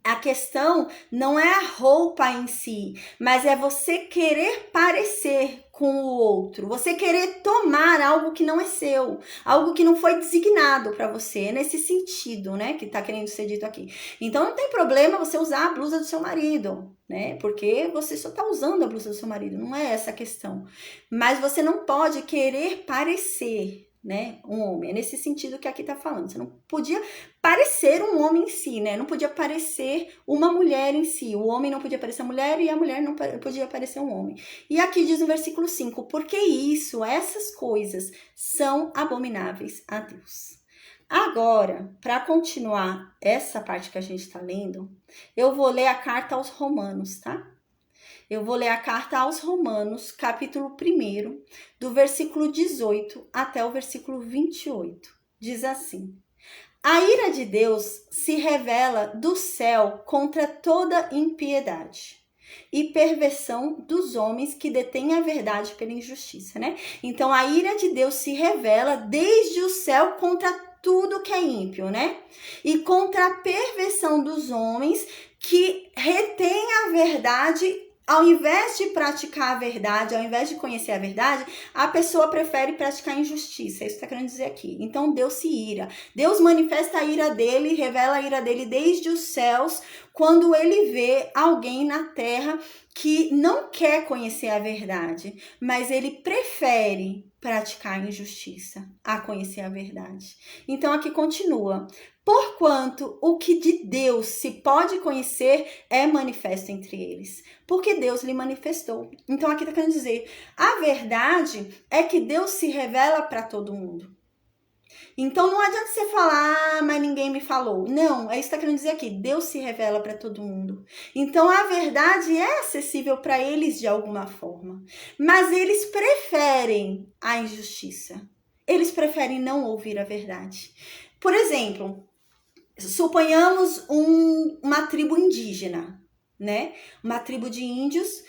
A questão não é a roupa em si, mas é você querer parecer com o outro, você querer tomar algo que não é seu, algo que não foi designado para você, é nesse sentido, né, que tá querendo ser dito aqui. Então não tem problema você usar a blusa do seu marido, né, porque você só tá usando a blusa do seu marido, não é essa a questão. Mas você não pode querer parecer, né, um homem, é nesse sentido que aqui tá falando. Você não podia parecer um homem em si, né, não podia parecer uma mulher em si, o homem não podia parecer a mulher e a mulher não podia parecer um homem. E aqui diz no versículo 5, porque essas coisas são abomináveis a Deus. Agora, para continuar essa parte que a gente está lendo, eu vou ler a carta aos Romanos, tá? Eu vou ler a carta aos Romanos, capítulo 1, do versículo 18 até o versículo 28. Diz assim: a ira de Deus se revela do céu contra toda impiedade e perversão dos homens que detêm a verdade pela injustiça, né? Então, a ira de Deus se revela desde o céu contra tudo que é ímpio, né? E contra a perversão dos homens que retêm a verdade. Ao invés de praticar a verdade, ao invés de conhecer a verdade, a pessoa prefere praticar a injustiça. Isso está querendo dizer aqui. Então, Deus se ira. Deus manifesta a ira dele, revela a ira dele desde os céus, quando ele vê alguém na terra que não quer conhecer a verdade, mas ele prefere praticar a injustiça a conhecer a verdade. Então, aqui continua. Porquanto o que de Deus se pode conhecer é manifesto entre eles, porque Deus lhe manifestou. Então aqui está querendo dizer, a verdade é que Deus se revela para todo mundo. Então não adianta você falar, mas ninguém me falou. Não, é isso que está querendo dizer aqui, Deus se revela para todo mundo. Então a verdade é acessível para eles de alguma forma, mas eles preferem a injustiça. Eles preferem não ouvir a verdade. Por exemplo, suponhamos uma tribo indígena, né? Uma tribo de índios.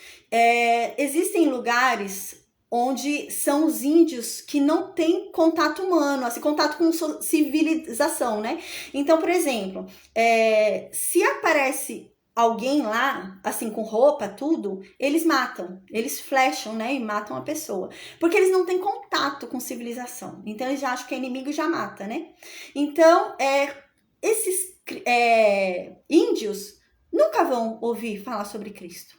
Existem lugares onde são os índios que não têm contato humano, assim, contato com civilização, né? Então, por exemplo, se aparece alguém lá, assim, com roupa, tudo, eles matam, eles flecham, né, e matam a pessoa, porque eles não têm contato com civilização, então eles já acham que é inimigo e já mata, né? Então, esses índios nunca vão ouvir falar sobre Cristo.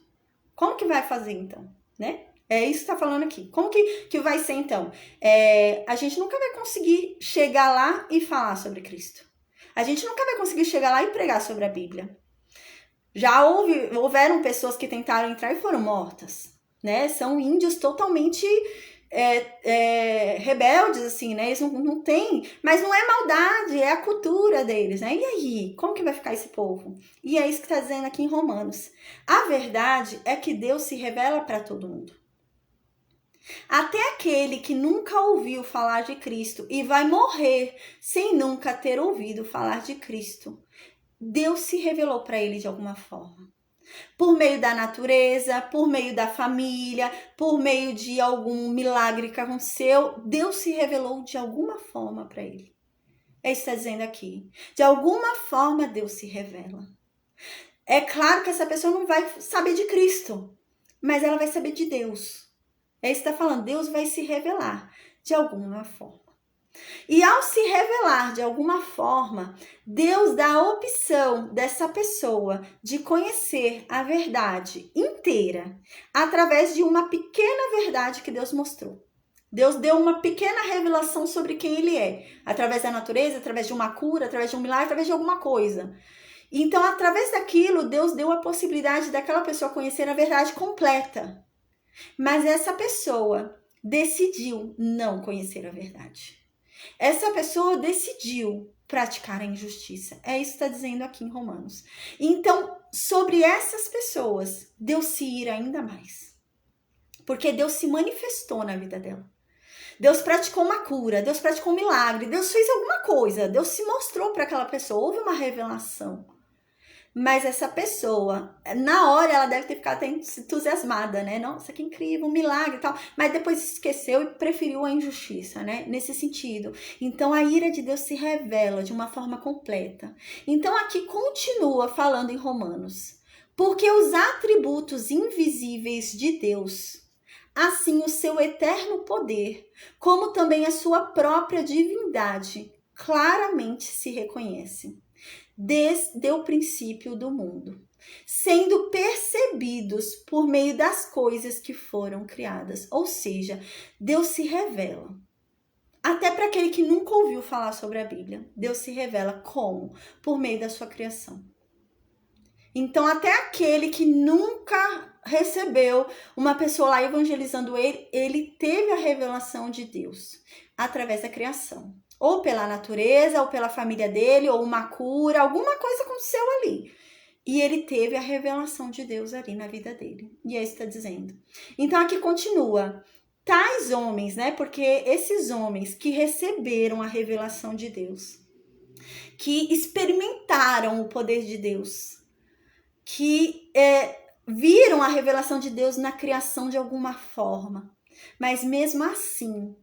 Como que vai fazer então, né? É isso que está falando aqui. Como que vai ser então? A gente nunca vai conseguir chegar lá e falar sobre Cristo. A gente nunca vai conseguir chegar lá e pregar sobre a Bíblia. Já houveram pessoas que tentaram entrar e foram mortas, né? São índios totalmente rebeldes, assim, né? Eles não têm, mas não é maldade, é a cultura deles, né? E aí, como que vai ficar esse povo? E é isso que está dizendo aqui em Romanos. A verdade é que Deus se revela para todo mundo. Até aquele que nunca ouviu falar de Cristo e vai morrer sem nunca ter ouvido falar de Cristo, Deus se revelou para ele de alguma forma. Por meio da natureza, por meio da família, por meio de algum milagre que aconteceu, Deus se revelou de alguma forma para ele. É isso que está dizendo aqui. De alguma forma Deus se revela. É claro que essa pessoa não vai saber de Cristo, mas ela vai saber de Deus. É isso que está falando, Deus vai se revelar de alguma forma. E ao se revelar de alguma forma, Deus dá a opção dessa pessoa de conhecer a verdade inteira através de uma pequena verdade que Deus mostrou. Deus deu uma pequena revelação sobre quem ele é, através da natureza, através de uma cura, através de um milagre, através de alguma coisa. Então, através daquilo, Deus deu a possibilidade daquela pessoa conhecer a verdade completa. Mas essa pessoa decidiu não conhecer a verdade. Essa pessoa decidiu praticar a injustiça. É isso que está dizendo aqui em Romanos. Então, sobre essas pessoas, Deus se ira ainda mais. Porque Deus se manifestou na vida dela. Deus praticou uma cura, Deus praticou um milagre, Deus fez alguma coisa, Deus se mostrou para aquela pessoa, houve uma revelação. Mas essa pessoa, na hora ela deve ter ficado entusiasmada, né? Nossa, que incrível, um milagre e tal. Mas depois esqueceu e preferiu a injustiça, né? Nesse sentido. Então a ira de Deus se revela de uma forma completa. Então aqui continua falando em Romanos. Porque os atributos invisíveis de Deus, assim o seu eterno poder, como também a sua própria divindade, claramente se reconhecem desde o princípio do mundo, sendo percebidos por meio das coisas que foram criadas. Ou seja, Deus se revela. Até para aquele que nunca ouviu falar sobre a Bíblia, Deus se revela como? Por meio da sua criação. Então, até aquele que nunca recebeu uma pessoa lá evangelizando ele, ele teve a revelação de Deus através da criação. Ou pela natureza, ou pela família dele, ou uma cura, alguma coisa aconteceu ali. E ele teve a revelação de Deus ali na vida dele. E é isso que está dizendo. Então aqui continua. Tais homens, né? Porque esses homens que receberam a revelação de Deus, que experimentaram o poder de Deus, que viram a revelação de Deus na criação de alguma forma, mas mesmo assim,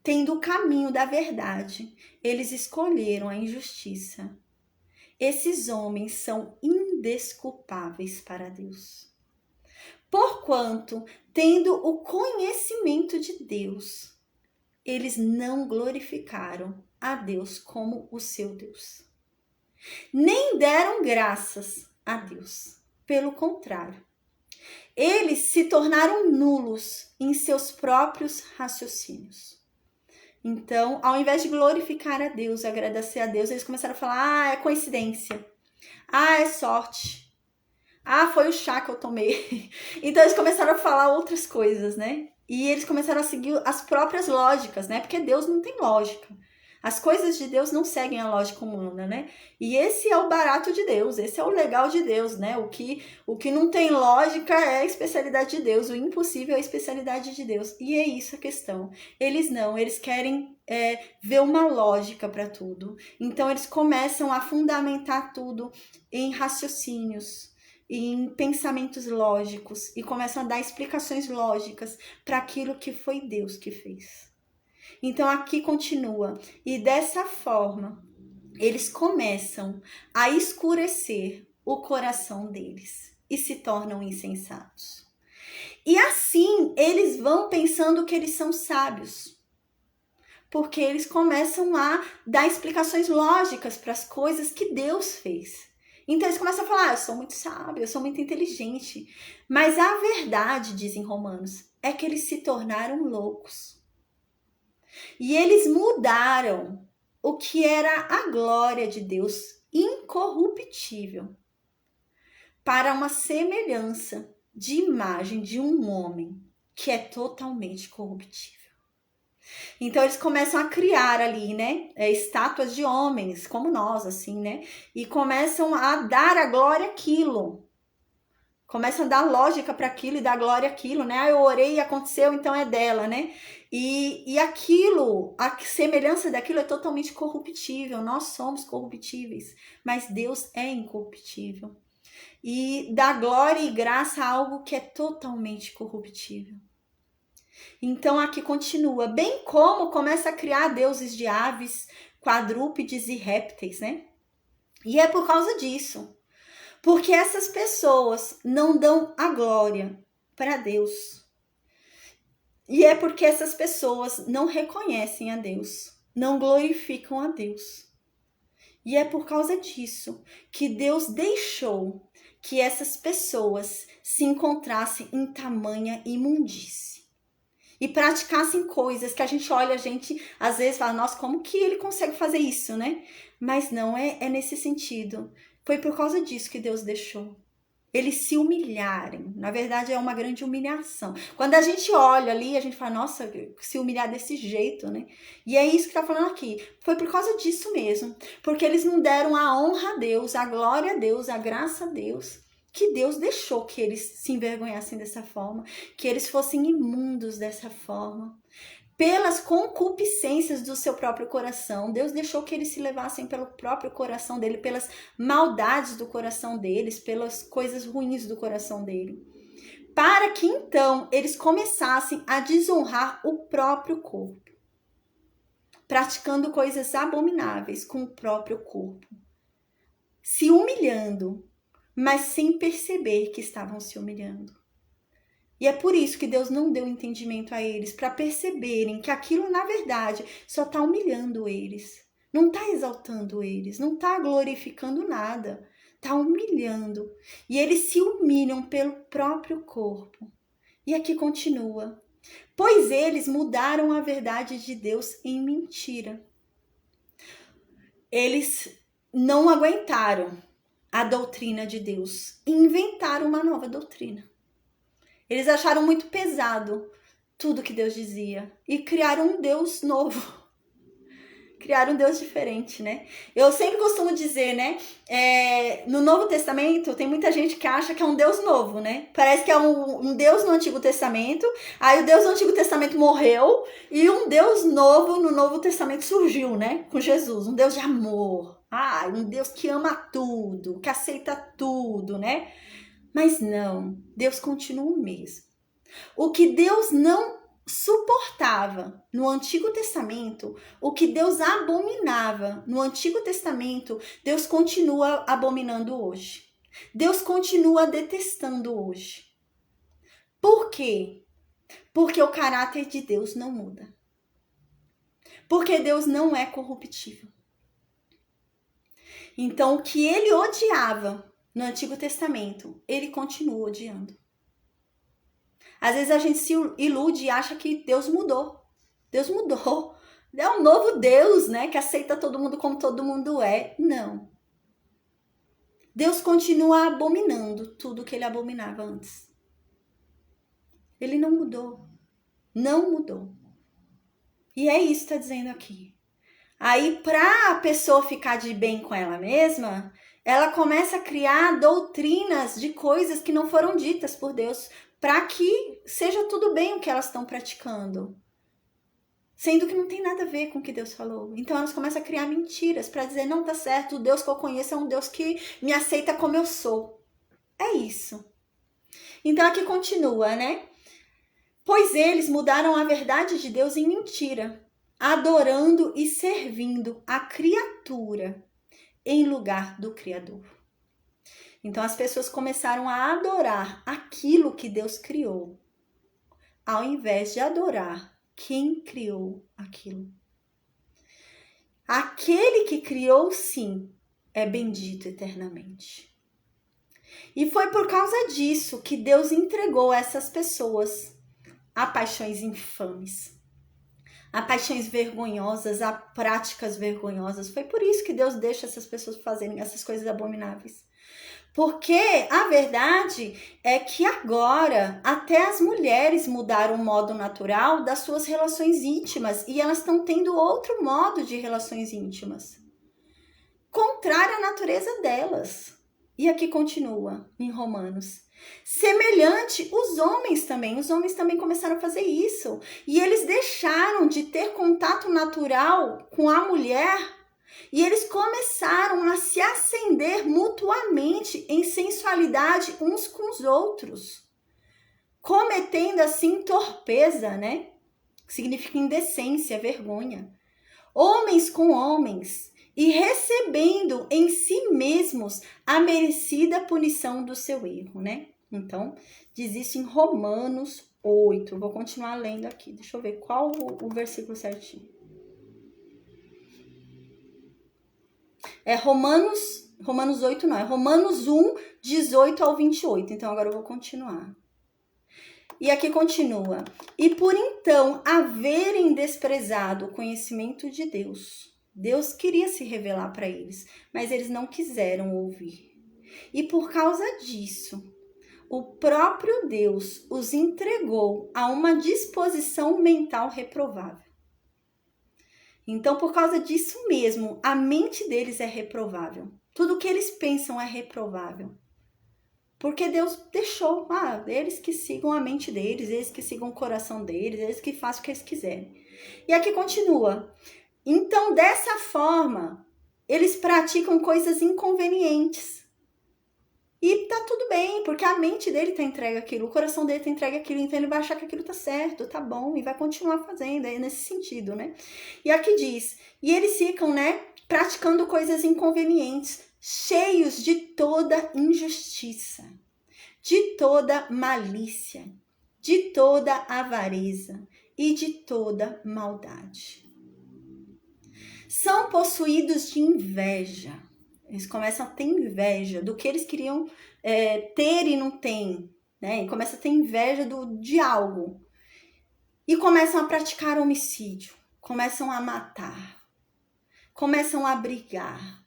tendo o caminho da verdade, eles escolheram a injustiça. Esses homens são indesculpáveis para Deus. Porquanto, tendo o conhecimento de Deus, eles não glorificaram a Deus como o seu Deus. Nem deram graças a Deus. Pelo contrário, eles se tornaram nulos em seus próprios raciocínios. Então, ao invés de glorificar a Deus, agradecer a Deus, eles começaram a falar, é coincidência. É sorte. Foi o chá que eu tomei. Então, eles começaram a falar outras coisas, né? E eles começaram a seguir as próprias lógicas, né? Porque Deus não tem lógica. As coisas de Deus não seguem a lógica humana, né? E esse é o barato de Deus, esse é o legal de Deus, né? O que não tem lógica é a especialidade de Deus, o impossível é a especialidade de Deus. E é isso a questão. Eles querem ver uma lógica para tudo. Então, eles começam a fundamentar tudo em raciocínios, em pensamentos lógicos, e começam a dar explicações lógicas para aquilo que foi Deus que fez. Então, aqui continua. E dessa forma, eles começam a escurecer o coração deles e se tornam insensatos. E assim, eles vão pensando que eles são sábios. Porque eles começam a dar explicações lógicas para as coisas que Deus fez. Então, eles começam a falar, eu sou muito sábio, eu sou muito inteligente. Mas a verdade, dizem Romanos, é que eles se tornaram loucos. E eles mudaram o que era a glória de Deus incorruptível para uma semelhança de imagem de um homem que é totalmente corruptível. Então eles começam a criar ali, né, estátuas de homens como nós, assim, né, e começam a dar a glória àquilo. Começam a dar lógica para aquilo e dar glória àquilo, né? Eu orei e aconteceu, então é dela, né? E aquilo, a semelhança daquilo é totalmente corruptível. Nós somos corruptíveis, mas Deus é incorruptível. E dá glória e graça a algo que é totalmente corruptível. Então aqui continua, bem como começa a criar deuses de aves, quadrúpedes e répteis, né? E é por causa disso. Porque essas pessoas não dão a glória para Deus. E é porque essas pessoas não reconhecem a Deus não glorificam a Deus. E é por causa disso que Deus deixou que essas pessoas se encontrassem em tamanha imundície e praticassem coisas que a gente olha, a gente às vezes fala, nossa, como que ele consegue fazer isso, né? Mas não é nesse sentido. Foi por causa disso que Deus deixou. Eles se humilharem. Na verdade, é uma grande humilhação. Quando a gente olha ali, a gente fala, nossa, se humilhar desse jeito, né? E é isso que tá falando aqui. Foi por causa disso mesmo. Porque eles não deram a honra a Deus, a glória a Deus, a graça a Deus. Que Deus deixou que eles se envergonhassem dessa forma. Que eles fossem imundos dessa forma. Pelas concupiscências do seu próprio coração. Deus deixou que eles se levassem pelo próprio coração dele, pelas maldades do coração deles, pelas coisas ruins do coração dele. Para que então eles começassem a desonrar o próprio corpo, praticando coisas abomináveis com o próprio corpo, se humilhando, mas sem perceber que estavam se humilhando. E é por isso que Deus não deu entendimento a eles, para perceberem que aquilo, na verdade, só está humilhando eles. Não está exaltando eles, não está glorificando nada. Está humilhando. E eles se humilham pelo próprio corpo. E aqui continua. Pois eles mudaram a verdade de Deus em mentira. Eles não aguentaram a doutrina de Deus e inventaram uma nova doutrina. Eles acharam muito pesado tudo que Deus dizia e criaram um Deus novo. Criaram um Deus diferente, né? Eu sempre costumo dizer, né? No Novo Testamento tem muita gente que acha que é um Deus novo, né? Parece que é um Deus no Antigo Testamento, aí o Deus no Antigo Testamento morreu e um Deus novo no Novo Testamento surgiu, né? Com Jesus, um Deus de amor. Um Deus que ama tudo, que aceita tudo, né? Mas não, Deus continua o mesmo. O que Deus não suportava no Antigo Testamento, o que Deus abominava no Antigo Testamento, Deus continua abominando hoje. Deus continua detestando hoje. Por quê? Porque o caráter de Deus não muda. Porque Deus não é corruptível. Então, o que ele odiava no Antigo Testamento, ele continua odiando. Às vezes a gente se ilude e acha que Deus mudou. Deus mudou. É um novo Deus, né? Que aceita todo mundo como todo mundo é. Não. Deus continua abominando tudo que ele abominava antes. Ele não mudou. Não mudou. E é isso que está dizendo aqui. Aí, para a pessoa ficar de bem com ela mesma, ela começa a criar doutrinas de coisas que não foram ditas por Deus, para que seja tudo bem o que elas estão praticando. Sendo que não tem nada a ver com o que Deus falou. Então elas começam a criar mentiras para dizer, não, tá certo, o Deus que eu conheço é um Deus que me aceita como eu sou. É isso. Então aqui continua, né? Pois eles mudaram a verdade de Deus em mentira, adorando e servindo a criatura em lugar do Criador. Então as pessoas começaram a adorar aquilo que Deus criou, ao invés de adorar quem criou aquilo. Aquele que criou, sim, é bendito eternamente. E foi por causa disso que Deus entregou essas pessoas a paixões infames, a paixões vergonhosas, a práticas vergonhosas. Foi por isso que Deus deixa essas pessoas fazerem essas coisas abomináveis. Porque a verdade é que agora até as mulheres mudaram o modo natural das suas relações íntimas e elas estão tendo outro modo de relações íntimas, contrário à natureza delas. E aqui continua em Romanos. Semelhante, os homens também começaram a fazer isso. E eles deixaram de ter contato natural com a mulher e eles começaram a se acender mutuamente em sensualidade uns com os outros, cometendo assim torpeza, né? Que significa indecência, vergonha. Homens com homens e recebendo em si mesmos a merecida punição do seu erro, né? Então, diz isso em Romanos 8. Vou continuar lendo aqui. Deixa eu ver qual o versículo certinho. É Romanos 8 não, é Romanos 1, 18 ao 28. Então agora eu vou continuar. E aqui continua. E por então haverem desprezado o conhecimento de Deus. Deus queria se revelar para eles, mas eles não quiseram ouvir. E por causa disso, o próprio Deus os entregou a uma disposição mental reprovável. Então, por causa disso mesmo, a mente deles é reprovável. Tudo que eles pensam é reprovável. Porque Deus deixou, eles que sigam a mente deles, eles que sigam o coração deles, eles que façam o que eles quiserem. E aqui continua. Então, dessa forma, eles praticam coisas inconvenientes. E tá tudo bem, porque a mente dele tá entregue aquilo, o coração dele tá entregue aquilo, então ele vai achar que aquilo tá certo, tá bom, e vai continuar fazendo, é nesse sentido, né? E aqui diz, e eles ficam, praticando coisas inconvenientes, cheios de toda injustiça, de toda malícia, de toda avareza e de toda maldade. São possuídos de inveja. Eles começam a ter inveja do que eles queriam ter e não têm, né? E começam a ter inveja de algo. E começam a praticar homicídio, começam a matar, começam a brigar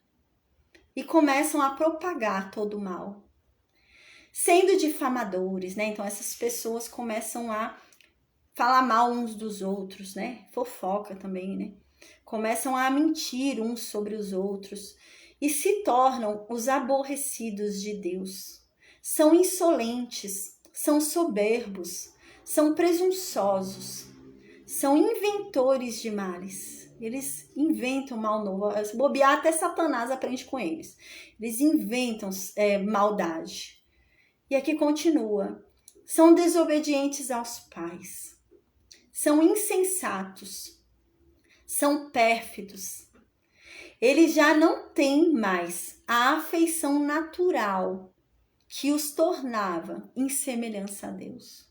e começam a propagar todo o mal. Sendo difamadores, né? Então essas pessoas começam a falar mal uns dos outros, né? Fofoca também, né? Começam a mentir uns sobre os outros. E se tornam os aborrecidos de Deus. São insolentes, são soberbos, são presunçosos, são inventores de males. Eles inventam mal novo. Se bobear, até Satanás aprende com eles. Eles inventam maldade. E aqui continua. São desobedientes aos pais. São insensatos. São pérfidos. Eles já não têm mais a afeição natural que os tornava em semelhança a Deus.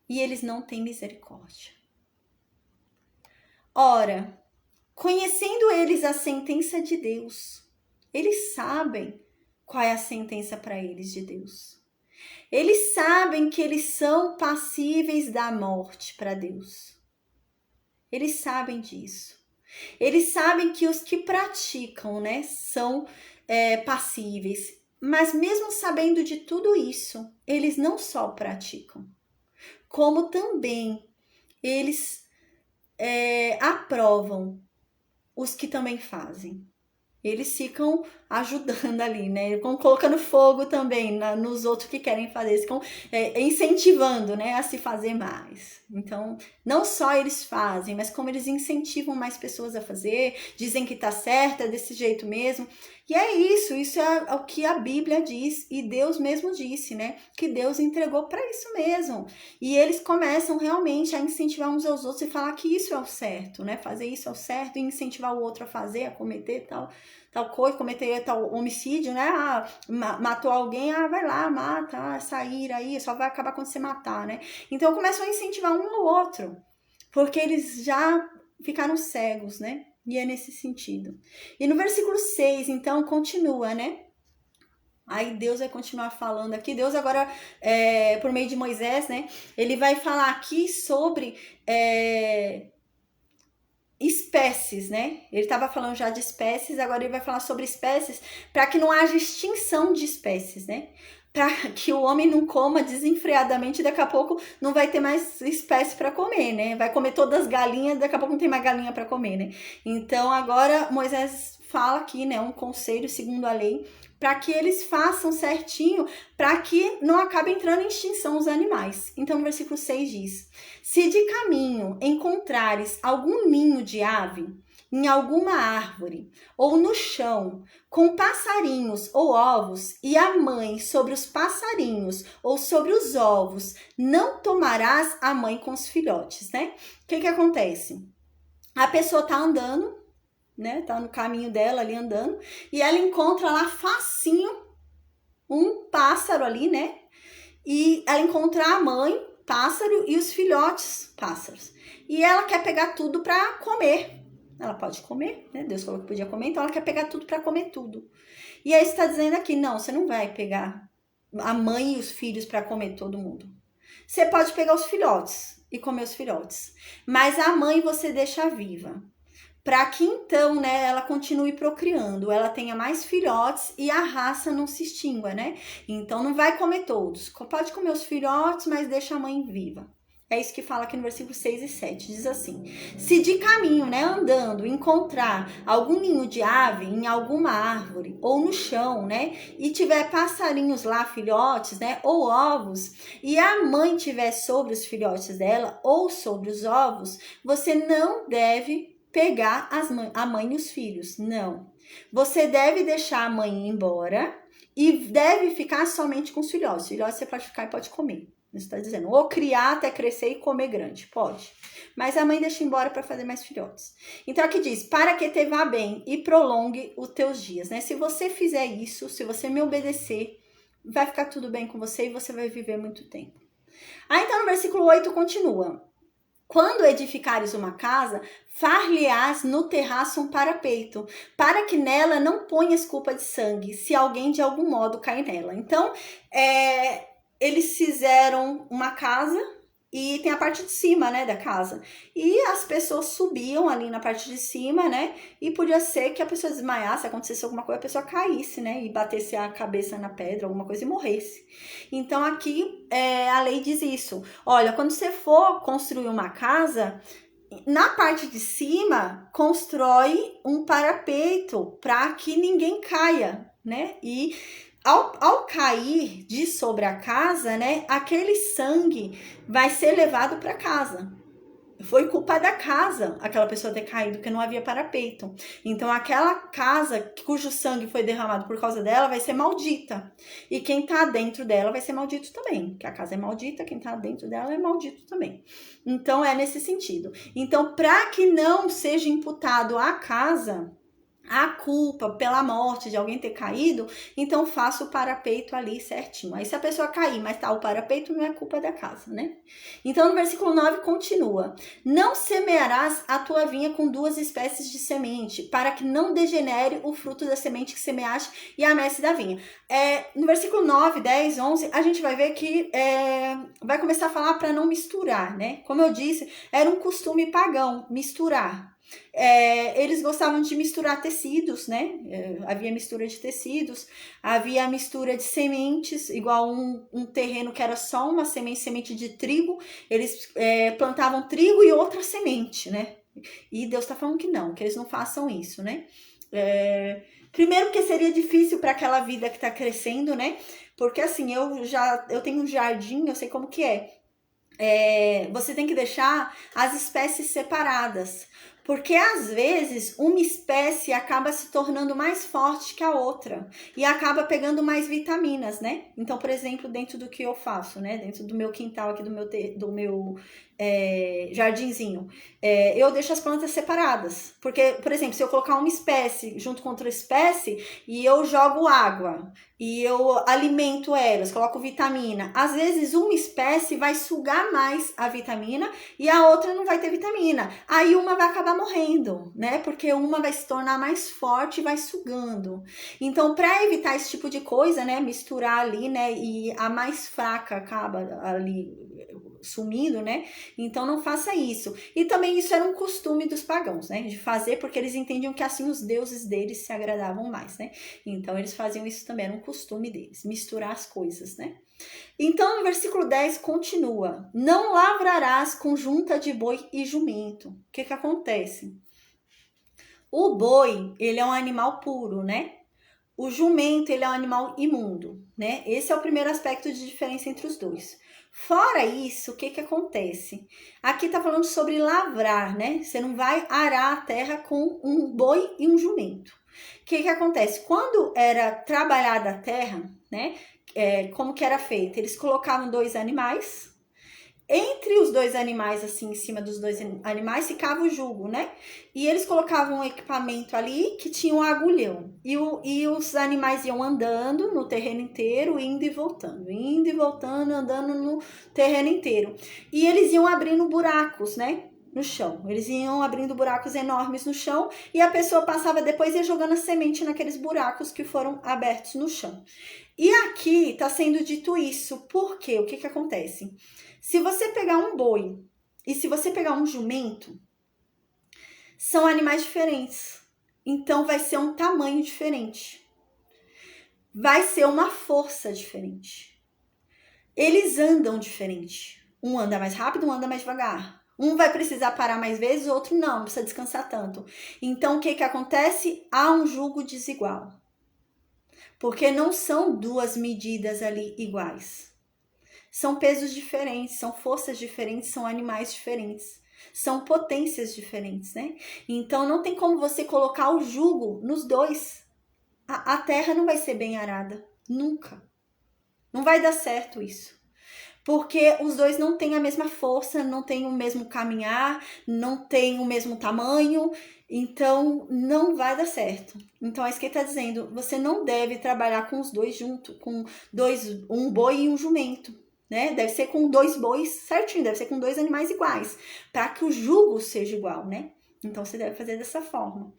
E eles não têm misericórdia. Ora, conhecendo eles a sentença de Deus, eles sabem qual é a sentença para eles de Deus. Eles sabem que eles são passíveis da morte para Deus. Eles sabem disso. Eles sabem que os que praticam, são passíveis. Mas mesmo sabendo de tudo isso, eles não só praticam, como também eles aprovam os que também fazem. Eles ficam ajudando ali, né? Ficam colocando fogo também nos outros que querem fazer. Eles ficam incentivando, a se fazer mais. Então, não só eles fazem, mas como eles incentivam mais pessoas a fazer, dizem que tá certo, é desse jeito mesmo. E é isso é o que a Bíblia diz e Deus mesmo disse, que Deus entregou para isso mesmo. E eles começam realmente a incentivar uns aos outros e falar que isso é o certo, Fazer isso é o certo e incentivar o outro a fazer, a cometer tal coisa, cometer tal homicídio, matou alguém, vai lá, mata, sair aí, só vai acabar quando você matar, Então começam a incentivar um ao outro, porque eles já ficaram cegos, E é nesse sentido. E no versículo 6, então, continua, Aí Deus vai continuar falando aqui. Deus agora, por meio de Moisés, ele vai falar aqui sobre espécies, Ele estava falando já de espécies, agora ele vai falar sobre espécies para que não haja extinção de espécies, Para que o homem não coma desenfreadamente, daqui a pouco não vai ter mais espécie para comer, Vai comer todas as galinhas, daqui a pouco não tem mais galinha para comer, Então agora Moisés fala aqui, um conselho segundo a lei, para que eles façam certinho, para que não acabe entrando em extinção os animais. Então, no versículo 6 diz: se de caminho encontrares algum ninho de ave, em alguma árvore, ou no chão, com passarinhos ou ovos, e a mãe sobre os passarinhos ou sobre os ovos, não tomarás a mãe com os filhotes, O que acontece? A pessoa tá andando, tá no caminho dela ali andando, e ela encontra lá facinho um pássaro ali, E ela encontra a mãe, pássaro, e os filhotes, pássaros. E ela quer pegar tudo para comer. ela pode comer, né? Deus falou que podia comer, então ela quer pegar tudo para comer tudo. E aí está dizendo aqui, não, você não vai pegar a mãe e os filhos para comer todo mundo. Você pode pegar os filhotes e comer os filhotes, mas a mãe você deixa viva, para que então, né, ela continue procriando, ela tenha mais filhotes e a raça não se extingua, né? Então não vai comer todos, pode comer os filhotes, mas deixa a mãe viva. É isso que fala aqui no versículo 6 e 7, diz assim: se de caminho, né, andando, encontrar algum ninho de ave em alguma árvore ou no chão, né, e tiver passarinhos lá, filhotes, né, ou ovos, e a mãe tiver sobre os filhotes dela ou sobre os ovos, você não deve pegar a mãe e os filhos, não. Você deve deixar a mãe ir embora e deve ficar somente com os filhotes. Os filhotes você pode ficar e pode comer. Isso está dizendo, ou criar até crescer e comer grande, pode. Mas a mãe deixa embora para fazer mais filhotes. Então aqui diz, para que te vá bem e prolongue os teus dias, né? Se você fizer isso, se você me obedecer, vai ficar tudo bem com você e você vai viver muito tempo. Aí então no versículo 8 continua. Quando edificares uma casa, far-lhe-ás no terraço um parapeito, para que nela não ponhas culpa de sangue, se alguém de algum modo cair nela. Então, eles fizeram uma casa e tem a parte de cima, né, da casa. E as pessoas subiam ali na parte de cima, né, e podia ser que a pessoa desmaiasse, acontecesse alguma coisa, a pessoa caísse, né, e batesse a cabeça na pedra, alguma coisa e morresse. Então aqui a lei diz isso. Olha, quando você for construir uma casa, na parte de cima, constrói um parapeito para que ninguém caia, né, e ao cair de sobre a casa, né, aquele sangue vai ser levado para casa. Foi culpa da casa aquela pessoa ter caído, porque não havia parapeito. Então aquela casa cujo sangue foi derramado por causa dela vai ser maldita. E quem tá dentro dela vai ser maldito também. Porque a casa é maldita, quem tá dentro dela é maldito também. Então é nesse sentido. Então, para que não seja imputado à casa a culpa pela morte de alguém ter caído, então faça o parapeito ali certinho. Aí se a pessoa cair, mas tá, o parapeito não é culpa da casa, né? Então no versículo 9 continua: não semearás a tua vinha com duas espécies de semente, para que não degenere o fruto da semente que semeaste e a messe da vinha. No versículo 9, 10, 11, a gente vai ver que vai começar a falar para não misturar, né? Como eu disse, era um costume pagão misturar. Eles gostavam de misturar tecidos, né? Havia mistura de tecidos, havia mistura de sementes, igual um terreno que era só uma semente de trigo, eles plantavam trigo e outra semente, né? E Deus tá falando que não, que eles não façam isso, né? Primeiro porque seria difícil para aquela vida que tá crescendo, né? Porque assim, eu tenho um jardim, eu sei como que você tem que deixar as espécies separadas. Porque às vezes uma espécie acaba se tornando mais forte que a outra e acaba pegando mais vitaminas, né? Então, por exemplo, dentro do que eu faço, né? Dentro do meu quintal aqui, do meu jardinzinho, eu deixo as plantas separadas. Porque, por exemplo, se eu colocar uma espécie junto com outra espécie e eu jogo água e eu alimento elas, coloco vitamina, às vezes uma espécie vai sugar mais a vitamina e a outra não vai ter vitamina. Aí uma vai acabar morrendo, né? Porque uma vai se tornar mais forte e vai sugando. Então, para evitar esse tipo de coisa, né? Misturar ali, né? E a mais fraca acaba ali sumindo, né? Então não faça isso. E também isso era um costume dos pagãos, né? De fazer porque eles entendiam que assim os deuses deles se agradavam mais, né? Então eles faziam isso também, era um costume deles, misturar as coisas, né? Então no versículo 10 continua: não lavrarás com junta de boi e jumento. O que acontece? O boi, ele é um animal puro, né? O jumento, ele é um animal imundo, né? Esse é o primeiro aspecto de diferença entre os dois. Fora isso, o que acontece? Aqui tá falando sobre lavrar, né? Você não vai arar a terra com um boi e um jumento. O que acontece? Quando era trabalhada a terra, né? Como que era feito? Eles colocavam dois animais. Entre os dois animais, assim, em cima dos dois animais, ficava o jugo, né? E eles colocavam um equipamento ali que tinha um agulhão. E os animais iam andando no terreno inteiro, indo e voltando, andando no terreno inteiro. E eles iam abrindo buracos, né? no chão. Eles iam abrindo buracos enormes no chão e a pessoa passava depois e ia jogando a semente naqueles buracos que foram abertos no chão. E aqui está sendo dito isso, porque o que acontece? Se você pegar um boi e se você pegar um jumento, são animais diferentes. Então vai ser um tamanho diferente. Vai ser uma força diferente. Eles andam diferente. Um anda mais rápido, um anda mais devagar. Um vai precisar parar mais vezes, o outro não precisa descansar tanto. Então, o que acontece? Há um jugo desigual. Porque não são duas medidas ali iguais. São pesos diferentes, são forças diferentes, são animais diferentes. São potências diferentes, né? Então, não tem como você colocar o jugo nos dois. A terra não vai ser bem arada. Nunca. Não vai dar certo isso. Porque os dois não têm a mesma força, não têm o mesmo caminhar, não têm o mesmo tamanho, então não vai dar certo. Então é isso que ele está dizendo, você não deve trabalhar com os dois juntos, com um boi e um jumento, né? Deve ser com 2 bois certinho, deve ser com 2 animais iguais, para que o jugo seja igual, né? Então você deve fazer dessa forma.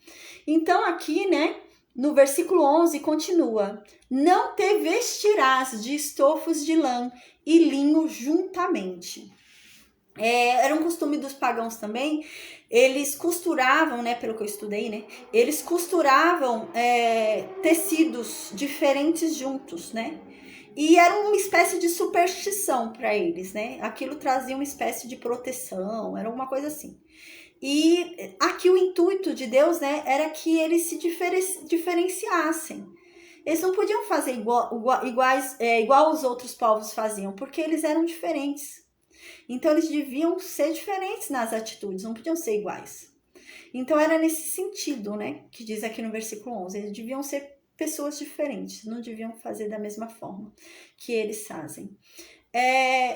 Então aqui, né? No versículo 11 continua: não te vestirás de estofos de lã e linho juntamente. Era um costume dos pagãos também, eles costuravam, né, pelo que eu estudei, né, eles costuravam tecidos diferentes juntos, né, e era uma espécie de superstição para eles, né, aquilo trazia uma espécie de proteção, era uma coisa assim. E aqui o intuito de Deus, né, era que eles se diferenciassem. Eles não podiam fazer igual os outros povos faziam, porque eles eram diferentes. Então, eles deviam ser diferentes nas atitudes, não podiam ser iguais. Então, era nesse sentido, né, que diz aqui no versículo 11. Eles deviam ser pessoas diferentes, não deviam fazer da mesma forma que eles fazem.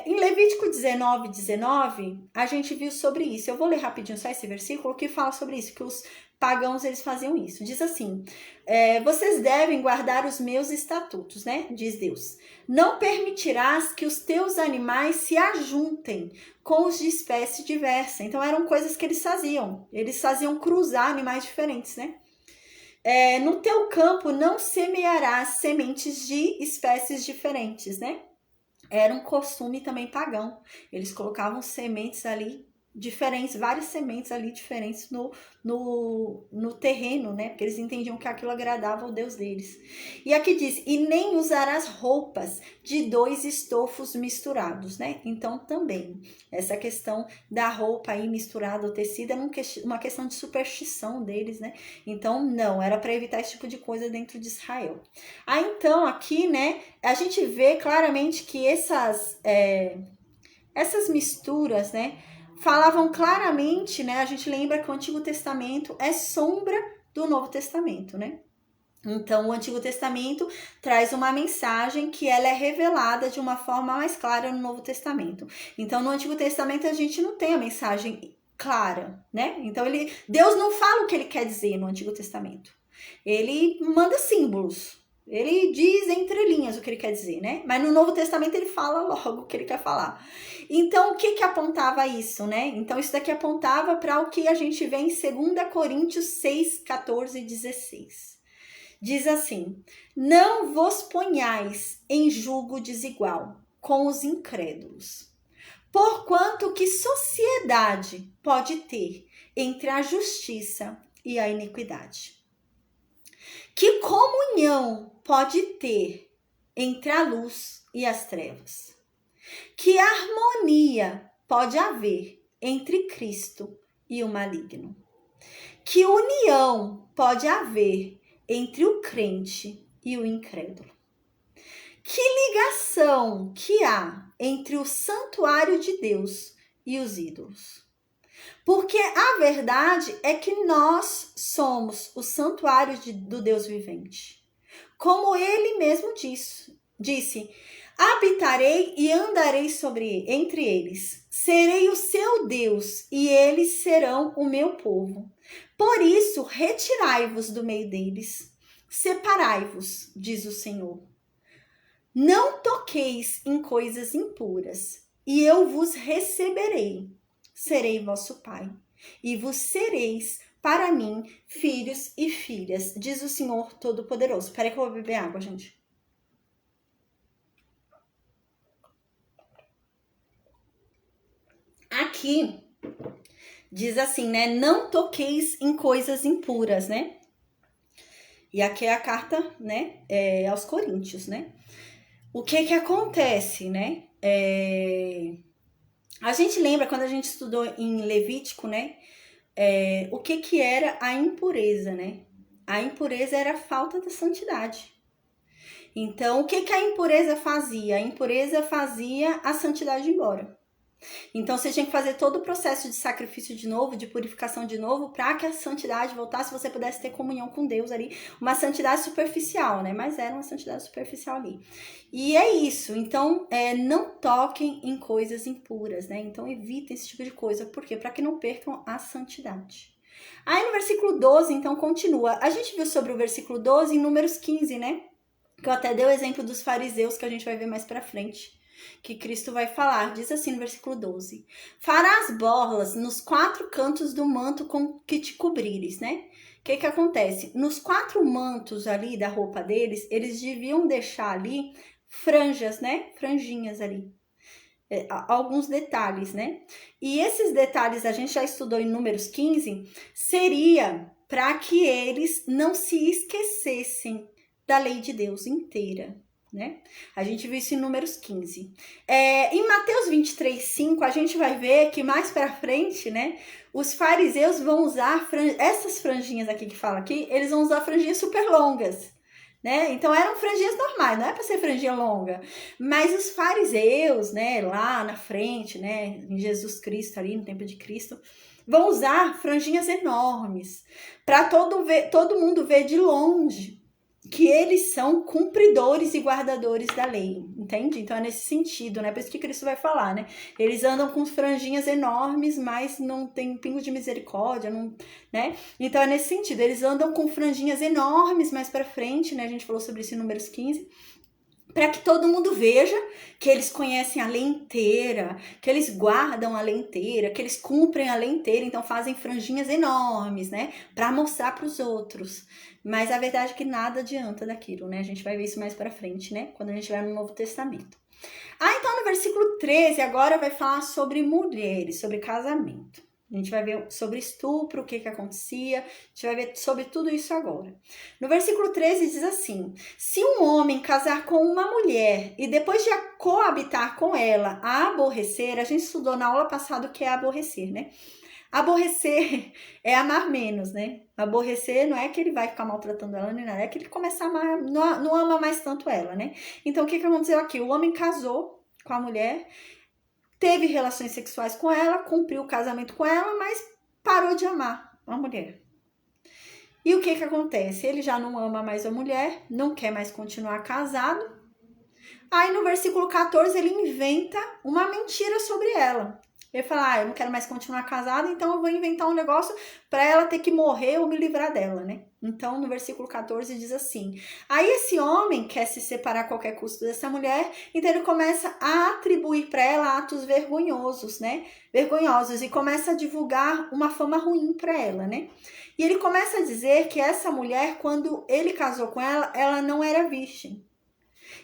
Em Levítico 19, a gente viu sobre isso. Eu vou ler rapidinho só esse versículo que fala sobre isso, que os pagãos eles faziam isso. Diz assim: vocês devem guardar os meus estatutos, né? Diz Deus. Não permitirás que os teus animais se ajuntem com os de espécie diversa. Então eram coisas que eles faziam. Eles faziam cruzar animais diferentes, né? No teu campo não semearás sementes de espécies diferentes, né? Era um costume também pagão. Eles colocavam sementes ali diferentes, várias sementes ali diferentes no terreno, né? Porque eles entendiam que aquilo agradava ao Deus deles. E aqui diz: e nem usarás roupas de 2 estofos misturados, né? Então também, essa questão da roupa aí misturada, o tecido, é uma questão de superstição deles, né? Então não, era para evitar esse tipo de coisa dentro de Israel. Então aqui, né, a gente vê claramente que essas misturas, né, falavam claramente, né, a gente lembra que o Antigo Testamento é sombra do Novo Testamento, né? Então, o Antigo Testamento traz uma mensagem que ela é revelada de uma forma mais clara no Novo Testamento. Então, no Antigo Testamento, a gente não tem a mensagem clara, né? Então, Deus não fala o que ele quer dizer no Antigo Testamento. Ele manda símbolos. Ele diz entre linhas o que ele quer dizer, né? Mas no Novo Testamento ele fala logo o que ele quer falar. Então, o que apontava isso, né? Então, isso daqui apontava para o que a gente vê em 2 Coríntios 6, 14 e 16. Diz assim: não vos ponhais em julgo desigual com os incrédulos, porquanto que sociedade pode ter entre a justiça e a iniquidade? Que comunhão pode ter entre a luz e as trevas? Que harmonia pode haver entre Cristo e o maligno? Que união pode haver entre o crente e o incrédulo? Que ligação que há entre o santuário de Deus e os ídolos? Porque a verdade é que nós somos o santuário do Deus vivente. Como ele mesmo disse: habitarei e andarei entre eles. Serei o seu Deus e eles serão o meu povo. Por isso, retirai-vos do meio deles. Separai-vos, diz o Senhor. Não toqueis em coisas impuras, e eu vos receberei. serei vosso pai, e vos sereis para mim filhos e filhas, diz o Senhor Todo-Poderoso. Peraí que eu vou beber água, gente. Aqui diz assim, né? Não toqueis em coisas impuras, né? E aqui é a carta, né? Aos Coríntios, né? O que acontece, né? A gente lembra quando a gente estudou em Levítico, né? O que era a impureza, né? A impureza era a falta da santidade. Então, o que a impureza fazia? A impureza fazia a santidade ir embora. Então, você tinha que fazer todo o processo de sacrifício de novo, de purificação de novo, para que a santidade voltasse, você pudesse ter comunhão com Deus ali. Uma santidade superficial, né? Mas era uma santidade superficial ali. E é isso. Então, não toquem em coisas impuras, né? Então, evitem esse tipo de coisa. Por quê? Para que não percam a santidade. Aí, no versículo 12, então, continua. A gente viu sobre o versículo 12 em Números 15, né? Que eu até dei o exemplo dos fariseus, que a gente vai ver mais pra frente, que Cristo vai falar. Diz assim no versículo 12: farás borlas nos 4 cantos do manto com que te cobrires, né? O que acontece? Nos 4 mantos ali da roupa deles, eles deviam deixar ali franjas, né? Franjinhas ali. Alguns detalhes, né? E esses detalhes a gente já estudou em Números 15, seria para que eles não se esquecessem da lei de Deus inteira, né? A gente viu isso em Números 15. Em Mateus 23:5, a gente vai ver que mais para frente, né? Os fariseus vão usar essas franjinhas aqui que fala aqui, eles vão usar franjinhas super longas, né? Então eram franjinhas normais, não é para ser franjinha longa. Mas os fariseus, né? Lá na frente, né? Em Jesus Cristo ali, no tempo de Cristo, vão usar franjinhas enormes para todo mundo ver de longe que eles são cumpridores e guardadores da lei, entende? Então é nesse sentido, né? Por isso que Cristo vai falar, né? Eles andam com franjinhas enormes, mas não tem pingo de misericórdia, não, né? Então é nesse sentido, eles andam com franjinhas enormes mais pra frente, né? A gente falou sobre isso em Números 15, para que todo mundo veja que eles conhecem a lei inteira, que eles guardam a lei inteira, que eles cumprem a lei inteira, então fazem franjinhas enormes, né? Para mostrar para os outros. Mas a verdade é que nada adianta daquilo, né? A gente vai ver isso mais para frente, né? Quando a gente vai no Novo Testamento. Então no versículo 13 agora vai falar sobre mulheres, sobre casamento. A gente vai ver sobre estupro, o que acontecia, a gente vai ver sobre tudo isso agora. No versículo 13 diz assim: se um homem casar com uma mulher e depois de coabitar com ela a aborrecer, a gente estudou na aula passada o que é aborrecer, né? Aborrecer é amar menos, né? Aborrecer não é que ele vai ficar maltratando ela nem nada, é que ele começa a amar, não ama mais tanto ela, né? Então o que aconteceu aqui? O homem casou com a mulher, teve relações sexuais com ela, cumpriu o casamento com ela, mas parou de amar a mulher. E o que acontece? Ele já não ama mais a mulher, não quer mais continuar casado. Aí no versículo 14 ele inventa uma mentira sobre ela. Ele fala, eu não quero mais continuar casado, então eu vou inventar um negócio para ela ter que morrer ou me livrar dela, né? Então, no versículo 14 diz assim: aí esse homem quer se separar a qualquer custo dessa mulher, então ele começa a atribuir para ela atos vergonhosos, né? Vergonhosos, e começa a divulgar uma fama ruim para ela, né? E ele começa a dizer que essa mulher, quando ele casou com ela, ela não era virgem.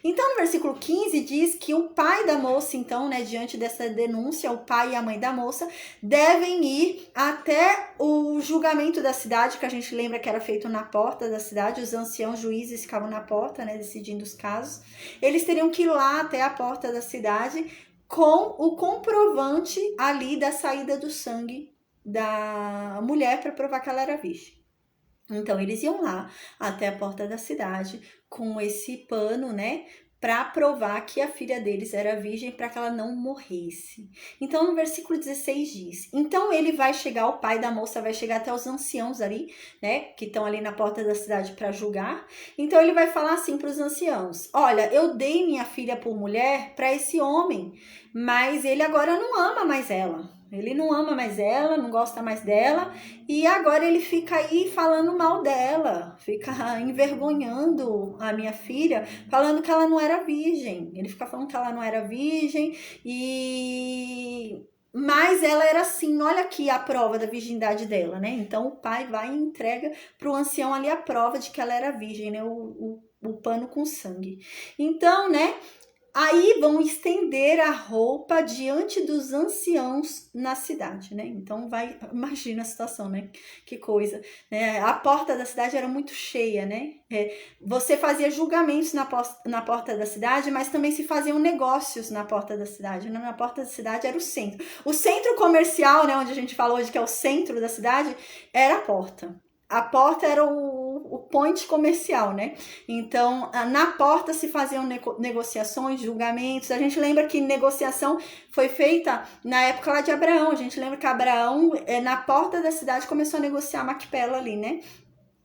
Então, no versículo 15 diz que o pai da moça, então, né, diante dessa denúncia, o pai e a mãe da moça devem ir até o julgamento da cidade, que a gente lembra que era feito na porta da cidade, os anciãos juízes ficavam na porta, né, decidindo os casos. Eles teriam que ir lá até a porta da cidade com o comprovante ali da saída do sangue da mulher para provar que ela era virgem. Então, eles iam lá até a porta da cidade com esse pano, né, para provar que a filha deles era virgem, para que ela não morresse. Então, no versículo 16 diz: então ele vai chegar, o pai da moça vai chegar até os anciãos ali, né, que estão ali na porta da cidade para julgar. Então, ele vai falar assim para os anciãos: olha, eu dei minha filha por mulher para esse homem, mas ele agora não ama mais ela. Ele não ama mais ela, não gosta mais dela, e agora ele fica aí falando mal dela, fica envergonhando a minha filha, falando que ela não era virgem. Ele fica falando que ela não era virgem, mas ela era assim, olha aqui a prova da virgindade dela, né? Então o pai vai e entrega para o ancião ali a prova de que ela era virgem, né? O pano com sangue. Então, né? Aí vão estender a roupa diante dos anciãos na cidade, né? Então imagina a situação, né? Que coisa, né? A porta da cidade era muito cheia, né? Você fazia julgamentos na porta da cidade, mas também se faziam negócios na porta da cidade. Na porta da cidade era o centro. O centro comercial, né? Onde a gente fala hoje que é o centro da cidade, era a porta. A porta era o point comercial, né? Então, na porta se faziam negociações, julgamentos. A gente lembra que negociação foi feita na época lá de Abraão. A gente lembra que Abraão, na porta da cidade, começou a negociar Macpela ali, né?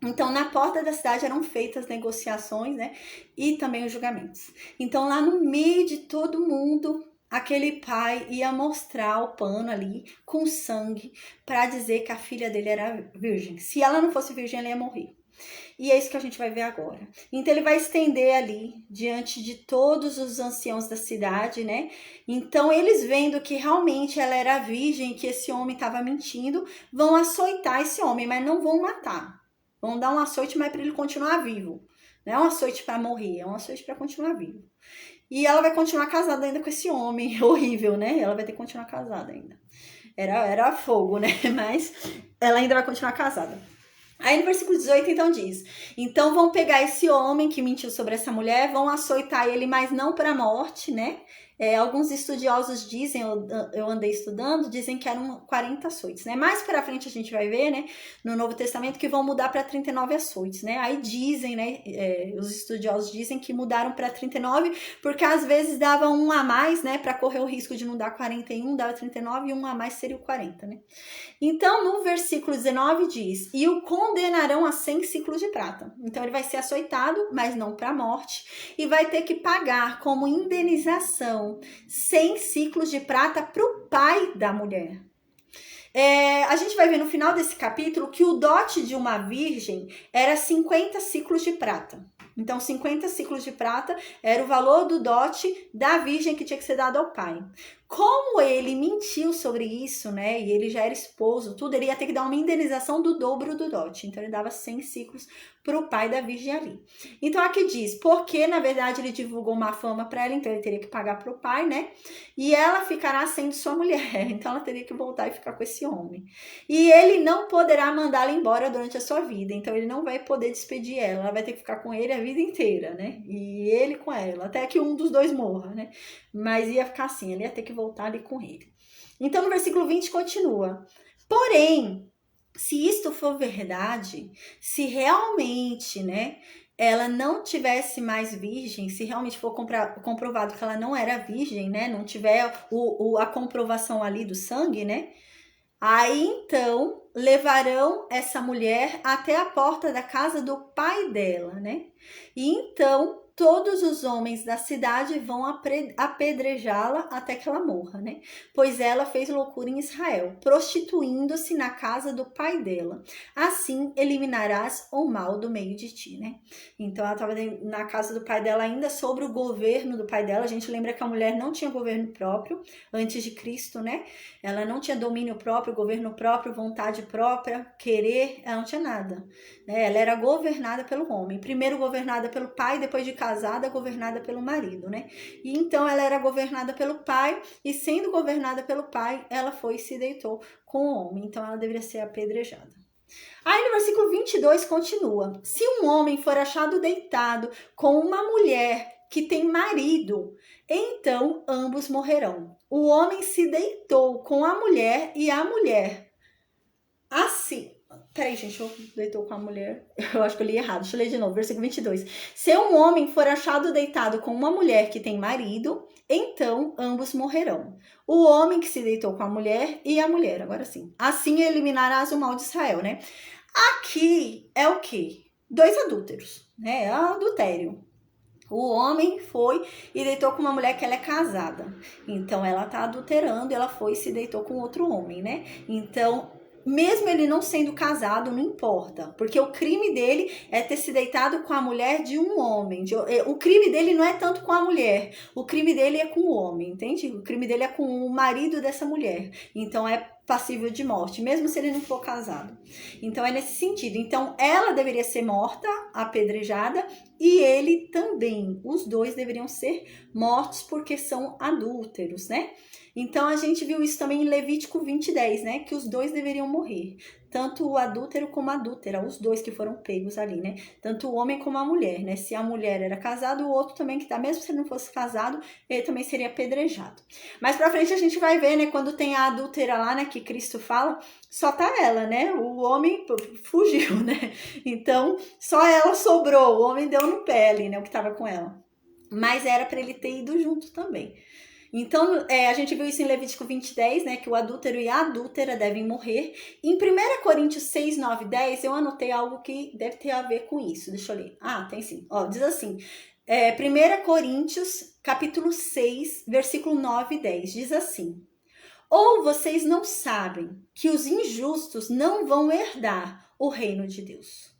Então, na porta da cidade eram feitas negociações, né? E também os julgamentos. Então, lá no meio de todo mundo, aquele pai ia mostrar o pano ali com sangue para dizer que a filha dele era virgem. Se ela não fosse virgem, ela ia morrer. E é isso que a gente vai ver agora. Então ele vai estender ali diante de todos os anciãos da cidade, né? Então eles vendo que realmente ela era virgem, que esse homem estava mentindo, vão açoitar esse homem, mas não vão matar. Vão dar um açoite, mas para ele continuar vivo. Não é um açoite para morrer, é um açoite para continuar vivo. E ela vai continuar casada ainda com esse homem horrível, né? Ela vai ter que continuar casada ainda. Era fogo, né? Mas ela ainda vai continuar casada. Aí no versículo 18 então diz: então vão pegar esse homem que mentiu sobre essa mulher, vão açoitar ele, mas não para a morte, né? Alguns estudiosos dizem, eu andei estudando, dizem que eram 40 açoites, né? Mais para frente a gente vai ver, né, no Novo Testamento, que vão mudar para 39 açoites, né? Aí dizem, né, os estudiosos dizem que mudaram para 39, porque às vezes dava um a mais, né, para correr o risco de não dar 41, dava 39 e um a mais seria o 40, né? Então, no versículo 19 diz: e o condenarão a 100 ciclos de prata. Então, ele vai ser açoitado, mas não para a morte, e vai ter que pagar como indenização 100 ciclos de prata para o pai da mulher. A gente vai ver no final desse capítulo que o dote de uma virgem era 50 ciclos de prata. Então, 50 ciclos de prata era o valor do dote da virgem que tinha que ser dado ao pai. Como ele mentiu sobre isso, né, e ele já era esposo, tudo, ele ia ter que dar uma indenização do dobro do dote. Então, ele dava 100 ciclos para o pai da virgem ali. Então, aqui diz, porque, na verdade, ele divulgou uma fama para ela, então ele teria que pagar para o pai, né, e ela ficará sendo sua mulher. Então, ela teria que voltar e ficar com esse homem. E ele não poderá mandá-la embora durante a sua vida. Então, ele não vai poder despedir ela. Ela vai ter que ficar com ele a vida inteira, né, e ele com ela, até que um dos dois morra, né. Mas ia ficar assim, ele ia ter que voltar ali com ele. Então, no versículo 20 continua: porém, se isto for verdade, se realmente, né, ela não tivesse mais virgem, se realmente for comprovado que ela não era virgem, né, não tiver a comprovação ali do sangue, né, aí então levarão essa mulher até a porta da casa do pai dela, né, e então todos os homens da cidade vão apedrejá-la até que ela morra, né? Pois ela fez loucura em Israel, prostituindo-se na casa do pai dela. Assim eliminarás o mal do meio de ti, né? Então ela estava na casa do pai dela ainda sobre o governo do pai dela. A gente lembra que a mulher não tinha governo próprio antes de Cristo, né? Ela não tinha domínio próprio, governo próprio, vontade própria, querer, ela não tinha nada, né? Ela era governada pelo homem. Primeiro governada pelo pai, depois de casada, governada pelo marido, né? E então ela era governada pelo pai, e sendo governada pelo pai, ela foi e se deitou com o homem. Então ela deveria ser apedrejada. Aí no versículo 22 continua: se um homem for achado deitado com uma mulher que tem marido, então ambos morrerão. O homem se deitou com a mulher e a mulher assim. Peraí, gente, eu deitou com a mulher. Eu acho que eu li errado. Deixa eu ler de novo, versículo 22. Se um homem for achado deitado com uma mulher que tem marido, então ambos morrerão. O homem que se deitou com a mulher e a mulher. Agora sim. Assim eliminarás o mal de Israel, né? Aqui é o quê? 2 adúlteros, né? É adultério. O homem foi e deitou com uma mulher que ela é casada. Então, ela tá adulterando, ela foi e se deitou com outro homem, né? Então, mesmo ele não sendo casado, não importa, porque o crime dele é ter se deitado com a mulher de um homem. O crime dele não é tanto com a mulher, o crime dele é com o homem, entende? O crime dele é com o marido dessa mulher. Então é passível de morte, mesmo se ele não for casado. Então é nesse sentido. Então ela deveria ser morta, apedrejada, e ele também. Os dois deveriam ser mortos porque são adúlteros, né? Então a gente viu isso também em Levítico 20:10, né? Que os dois deveriam morrer. Tanto o adúltero como a adúltera, os dois que foram pegos ali, né? Tanto o homem como a mulher, né? Se a mulher era casada, o outro também que tá, mesmo se ele não fosse casado, ele também seria apedrejado. Mais pra frente a gente vai ver, né? Quando tem a adúltera lá, né? Que Cristo fala, só tá ela, né? O homem fugiu, né? Então, só ela sobrou, o homem deu no pé ali, né? O que tava com ela. Mas era para ele ter ido junto também. Então, a gente viu isso em Levítico 20:10, né? Que o adúltero e a adúltera devem morrer. Em 1 Coríntios 6, 9, 10, eu anotei algo que deve ter a ver com isso. Deixa eu ler. Ah, tem sim. Ó, diz assim, 1 Coríntios, capítulo 6, versículo 9 e 10. Diz assim: ou vocês não sabem que os injustos não vão herdar o reino de Deus?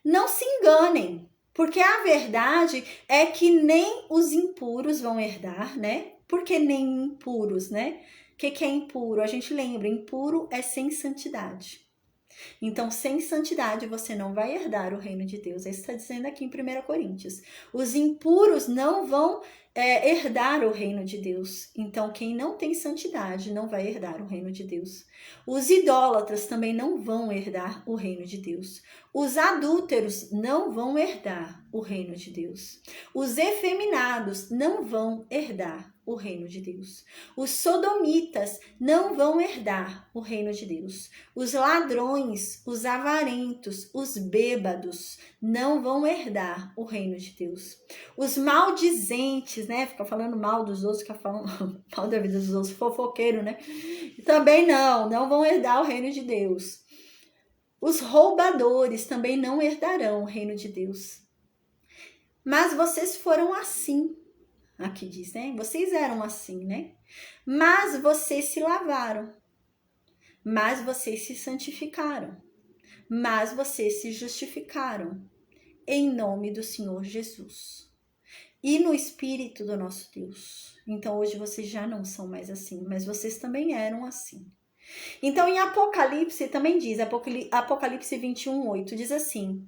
Não se enganem, porque a verdade é que nem os impuros vão herdar, né? Por que nem impuros, né? O que é impuro? A gente lembra, impuro é sem santidade. Então, sem santidade, você não vai herdar o reino de Deus. É isso que está dizendo aqui em 1 Coríntios. Os impuros não vão herdar o reino de Deus. Então, quem não tem santidade não vai herdar o reino de Deus. Os idólatras também não vão herdar o reino de Deus. Os adúlteros não vão herdar o reino de Deus. Os efeminados não vão herdar o reino de Deus. Os sodomitas não vão herdar o reino de Deus. Os ladrões, os avarentos, os bêbados não vão herdar o reino de Deus. Os maldizentes, né? Fica falando mal dos outros, fica falando mal da vida dos outros, fofoqueiro, né? Também não vão herdar o reino de Deus. Os roubadores também não herdarão o reino de Deus. Mas vocês foram assim. Aqui diz, né? Vocês eram assim, né? Mas vocês se lavaram. Mas vocês se santificaram. Mas vocês se justificaram. Em nome do Senhor Jesus. E no Espírito do nosso Deus. Então hoje vocês já não são mais assim. Mas vocês também eram assim. Então em Apocalipse também diz, Apocalipse 21:8 diz assim: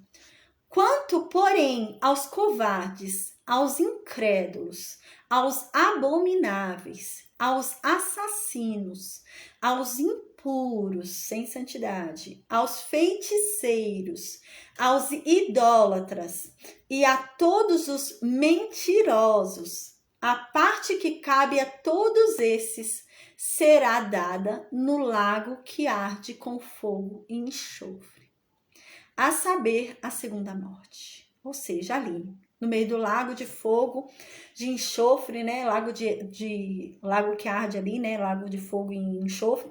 quanto, porém, aos covardes, aos incrédulos, aos abomináveis, aos assassinos, aos impuros, sem santidade, aos feiticeiros, aos idólatras e a todos os mentirosos, a parte que cabe a todos esses será dada no lago que arde com fogo e enxofre, a saber, a segunda morte. Ou seja, ali, no meio do lago de fogo, de enxofre, né? Lago que arde ali, né? Lago de fogo e enxofre,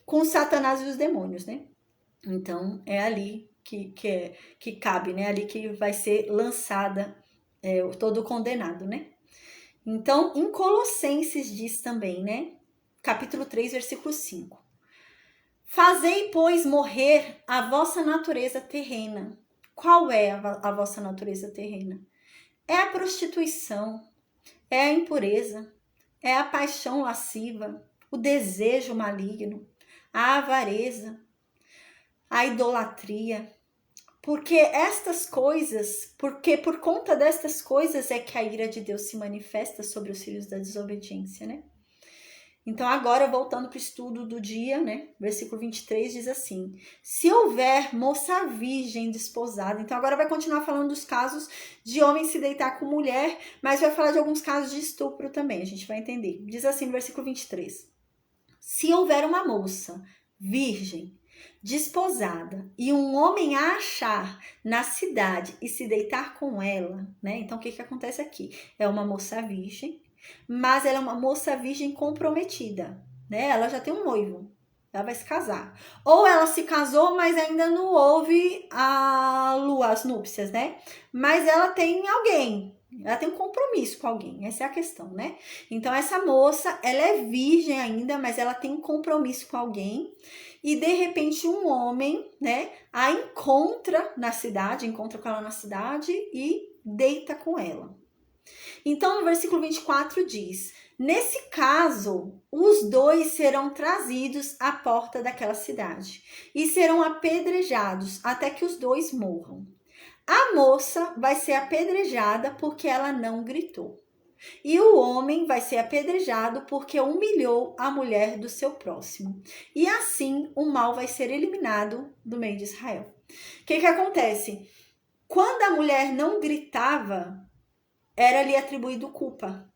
com Satanás e os demônios, né? Então, é ali que cabe, né? Ali que vai ser lançada todo condenado, né? Então, em Colossenses diz também, né? Capítulo 3, versículo 5. Fazei, pois, morrer a vossa natureza terrena. Qual é a vossa natureza terrena? É a prostituição, é a impureza, é a paixão lasciva, o desejo maligno, a avareza, a idolatria. Porque por conta destas coisas é que a ira de Deus se manifesta sobre os filhos da desobediência, né? Então, agora, voltando para o estudo do dia, né? Versículo 23 diz assim: se houver moça virgem desposada. Então, agora vai continuar falando dos casos de homem se deitar com mulher, mas vai falar de alguns casos de estupro também, a gente vai entender. Diz assim no versículo 23: se houver uma moça virgem desposada e um homem a achar na cidade e se deitar com ela, né? Então, o que acontece aqui? É uma moça virgem, mas ela é uma moça virgem comprometida, né? Ela já tem um noivo, ela vai se casar. Ou ela se casou, mas ainda não houve as núpcias, né? Mas ela tem alguém, Ela tem um compromisso com alguém, essa é a questão, né? Então, essa moça, ela é virgem ainda, mas ela tem um compromisso com alguém. E, de repente, um homem, né, a encontra na cidade, encontra com ela na cidade e deita com ela. Então, no versículo 24 diz: nesse caso, os dois serão trazidos à porta daquela cidade e serão apedrejados até que os dois morram. A moça vai ser apedrejada porque ela não gritou. E o homem vai ser apedrejado porque humilhou a mulher do seu próximo. E assim o mal vai ser eliminado do meio de Israel. O que acontece? Quando a mulher não gritava, era lhe atribuído culpa.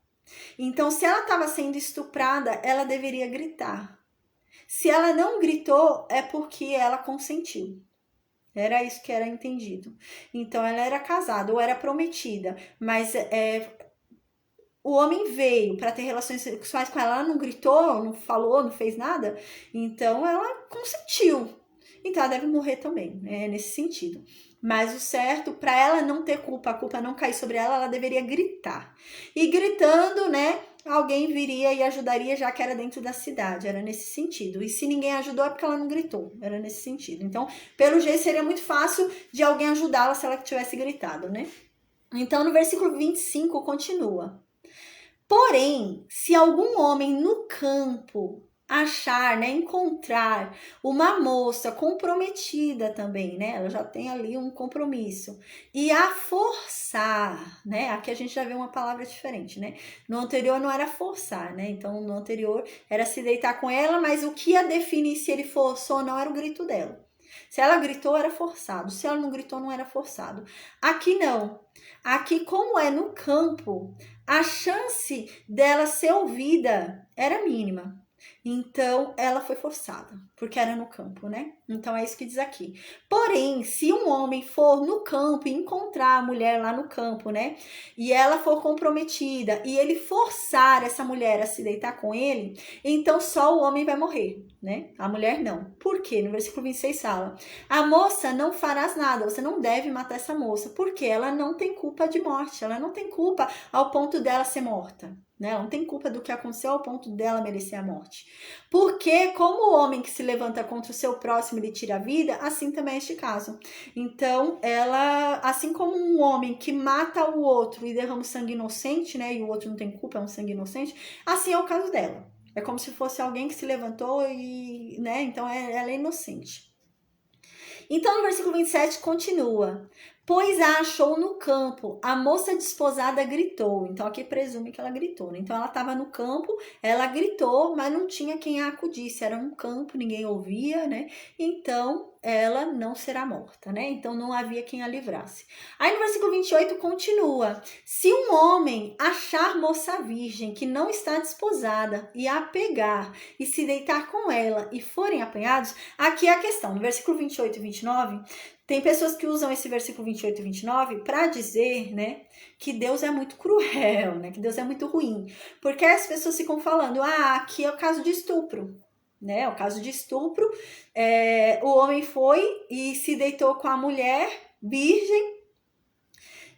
Então, se ela estava sendo estuprada, ela deveria gritar. Se ela não gritou, é porque ela consentiu. Era isso que era entendido. Então, ela era casada ou era prometida, mas o homem veio para ter relações sexuais com ela, ela não gritou, não falou, não fez nada, então ela consentiu. Então, ela deve morrer também, né, nesse sentido. Mas o certo, para ela não ter culpa, a culpa não cair sobre ela, ela deveria gritar. E gritando, né, alguém viria e ajudaria, já que era dentro da cidade, era nesse sentido. E se ninguém ajudou, é porque ela não gritou, era nesse sentido. Então, pelo jeito, seria muito fácil de alguém ajudá-la se ela tivesse gritado, né? Então, no versículo 25, continua. Porém, se algum homem no campo achar, né, encontrar uma moça comprometida também, né, ela já tem ali um compromisso, e a forçar, né, aqui a gente já vê uma palavra diferente, né, no anterior não era forçar, né, então no anterior era se deitar com ela, mas o que ia definir se ele forçou ou não era o grito dela. Se ela gritou, era forçado. Se ela não gritou, não era forçado. Aqui não. Aqui, como é no campo, a chance dela ser ouvida era mínima. Então, ela foi forçada, porque era no campo, né? Então, é isso que diz aqui. Porém, se um homem for no campo e encontrar a mulher lá no campo, né? E ela for comprometida e ele forçar essa mulher a se deitar com ele, então só o homem vai morrer, né? A mulher não. Por quê? No versículo 26 fala: a moça não farás nada, você não deve matar essa moça, porque ela não tem culpa de morte, ela não tem culpa ao ponto dela ser morta. Né? Ela não tem culpa do que aconteceu ao ponto dela merecer a morte. Porque como o homem que se levanta contra o seu próximo e lhe tira a vida, assim também é este caso. Então, ela, assim como um homem que mata o outro e derrama sangue inocente, né? E o outro não tem culpa, é um sangue inocente, assim é o caso dela. É como se fosse alguém que se levantou e, né? Então, ela é inocente. Então, no versículo 27, continua. Pois a achou no campo, a moça desposada gritou. Então, aqui presume que ela gritou, né? Então, ela estava no campo, ela gritou, mas não tinha quem a acudisse. Era um campo, ninguém ouvia, né? Então, ela não será morta, né? Então, não havia quem a livrasse. Aí, no versículo 28, continua. Se um homem achar moça virgem que não está desposada e a pegar e se deitar com ela e forem apanhados, aqui é a questão. No versículo 28 e 29... tem pessoas que usam esse versículo 28 e 29 para dizer, né, que Deus é muito cruel, né, que Deus é muito ruim. Porque as pessoas ficam falando, aqui é o caso de estupro, né, o caso de estupro, o homem foi e se deitou com a mulher virgem,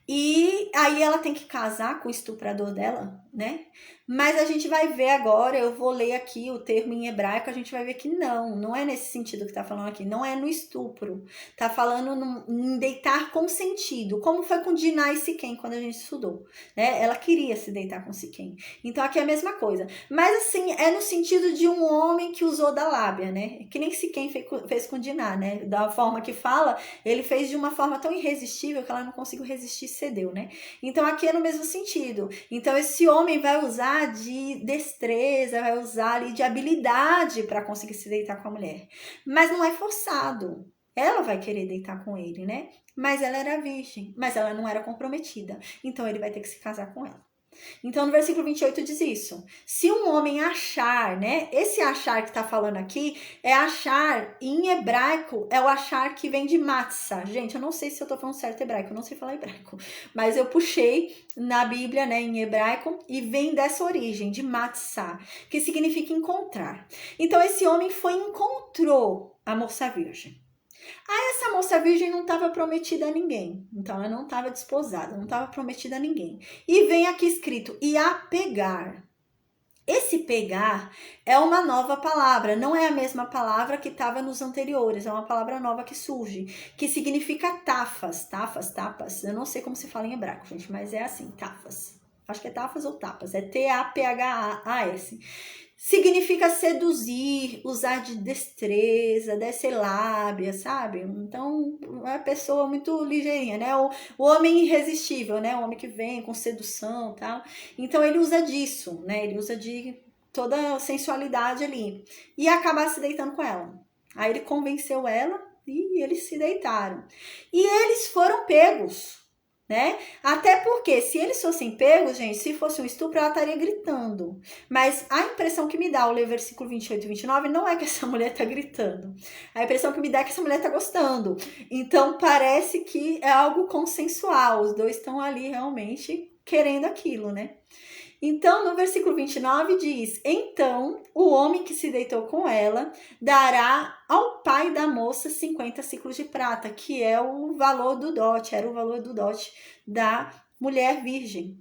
e aí ela tem que casar com o estuprador dela, né? Mas a gente vai ver agora, eu vou ler aqui o termo em hebraico, a gente vai ver que não é nesse sentido que tá falando aqui, não é no estupro, tá falando em deitar consentido, como foi com Diná e Siquém quando a gente estudou, né? Ela queria se deitar com Siquém, então aqui é a mesma coisa, mas assim, é no sentido de um homem que usou da lábia, né? Que nem Siquém fez com Diná, né? Da forma que fala, ele fez de uma forma tão irresistível que ela não conseguiu resistir e cedeu, né? Então aqui é no mesmo sentido, então esse homem vai usar de destreza, vai usar ali de habilidade para conseguir se deitar com a mulher. Mas não é forçado. Ela vai querer deitar com ele, né? Mas ela era virgem, mas ela não era comprometida. Então ele vai ter que se casar com ela. Então, no versículo 28 diz isso. Se um homem achar, né? Esse achar que está falando aqui é achar, em hebraico, é o achar que vem de matzah. Gente, eu não sei se eu estou falando certo hebraico, eu não sei falar hebraico. Mas eu puxei na Bíblia, né, em hebraico, e vem dessa origem, de matzah, que significa encontrar. Então, esse homem foi e encontrou a moça virgem. Essa moça virgem não estava prometida a ninguém. Então ela não estava desposada, não estava prometida a ninguém. E vem aqui escrito, e a pegar. Esse pegar é uma nova palavra, não é a mesma palavra que estava nos anteriores, é uma palavra nova que surge, que significa tafas, tapas. Eu não sei como se fala em hebraico, gente, mas é assim, tafas. Acho que é tafas ou tapas, é T-A-P-H-A-S. Significa seduzir, usar de destreza, descer lábia, sabe? Então, é uma pessoa muito ligeirinha, né? O homem irresistível, né? O homem que vem com sedução e tal. Então, ele usa disso, né? Ele usa de toda a sensualidade ali. E acaba se deitando com ela. Aí ele convenceu ela e eles se deitaram. E eles foram pegos, né? Até porque se eles fossem pegos, gente, se fosse um estupro, ela estaria gritando. Mas a impressão que me dá ao ler versículo 28 e 29 não é que essa mulher tá gritando. A impressão que me dá é que essa mulher tá gostando. Então parece que é algo consensual. Os dois estão ali realmente querendo aquilo, né? Então, no versículo 29 diz, então o homem que se deitou com ela dará ao pai da moça 50 ciclos de prata, que é o valor do dote, era o valor do dote da mulher virgem.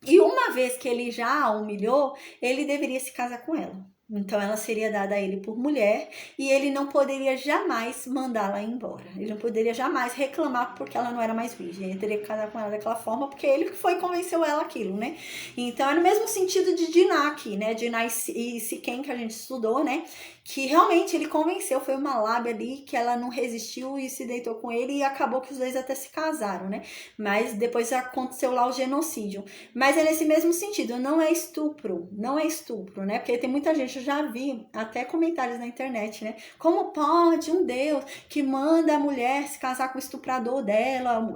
E uma vez que ele já a humilhou, ele deveria se casar com ela. Então ela seria dada a ele por mulher e ele não poderia jamais mandá-la embora. Ele não poderia jamais reclamar porque ela não era mais virgem. Ele teria que casar com ela daquela forma porque ele que foi e convenceu ela aquilo, né? Então é no mesmo sentido de Diná aqui, né? Diná e Siquém que a gente estudou, né? Que realmente ele convenceu, foi uma lábia ali que ela não resistiu e se deitou com ele e acabou que os dois até se casaram, né? Mas depois aconteceu lá o genocídio. Mas é nesse mesmo sentido, não é estupro, né? Porque tem muita gente, eu já vi até comentários na internet, né? Como pode um Deus que manda a mulher se casar com o estuprador dela,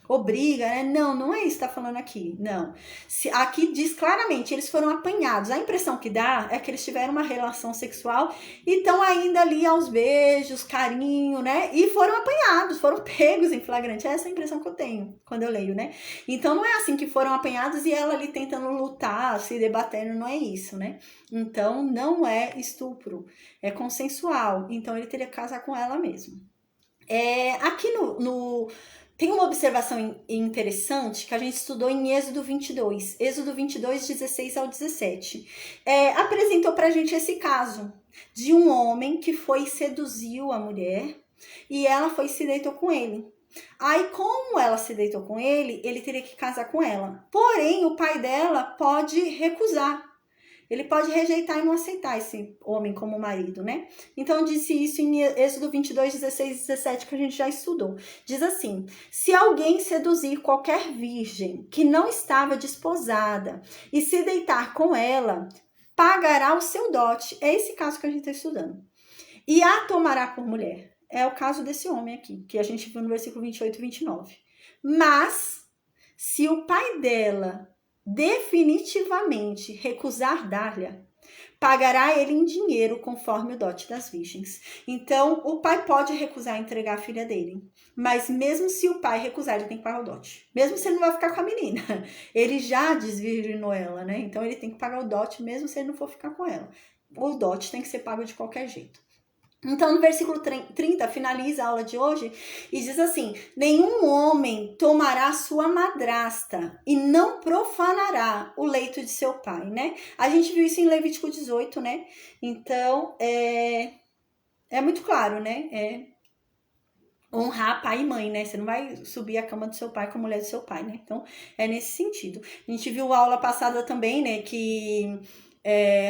obriga, né? Não é isso que tá falando aqui, não. Aqui diz claramente, eles foram apanhados. A impressão que dá é que eles tiveram uma relação sexual e estão ainda ali aos beijos, carinho, né? E foram apanhados, foram pegos em flagrante. Essa é a impressão que eu tenho quando eu leio, né? Então não é assim que foram apanhados e ela ali tentando lutar, se debatendo, não é isso, né? Então não é estupro, é consensual. Então ele teria que casar com ela mesmo. Aqui tem uma observação interessante que a gente estudou em Êxodo 22. Êxodo 22, 16 ao 17. Apresentou pra gente esse caso de um homem que foi e seduziu a mulher e ela foi e se deitou com ele. Aí, como ela se deitou com ele, ele teria que casar com ela. Porém, o pai dela pode recusar. Ele pode rejeitar e não aceitar esse homem como marido, né? Então, disse isso em Êxodo 22, 16 e 17, que a gente já estudou. Diz assim, se alguém seduzir qualquer virgem que não estava desposada e se deitar com ela, pagará o seu dote. É esse caso que a gente está estudando. E a tomará por mulher. É o caso desse homem aqui, que a gente viu no versículo 28 e 29. Mas, se o pai dela definitivamente recusar dar-lhe, pagará ele em dinheiro conforme o dote das virgens. Então, o pai pode recusar entregar a filha dele, mas mesmo se o pai recusar, ele tem que pagar o dote. Mesmo se ele não vai ficar com a menina, ele já desvirginou ela, né? Então, ele tem que pagar o dote mesmo se ele não for ficar com ela. O dote tem que ser pago de qualquer jeito. Então, no versículo 30, finaliza a aula de hoje e diz assim, nenhum homem tomará sua madrasta e não profanará o leito de seu pai, né? A gente viu isso em Levítico 18, né? Então, é muito claro, né? Honrar pai e mãe, né? Você não vai subir a cama do seu pai com a mulher do seu pai, né? Então, é nesse sentido. A gente viu a aula passada também, né? Que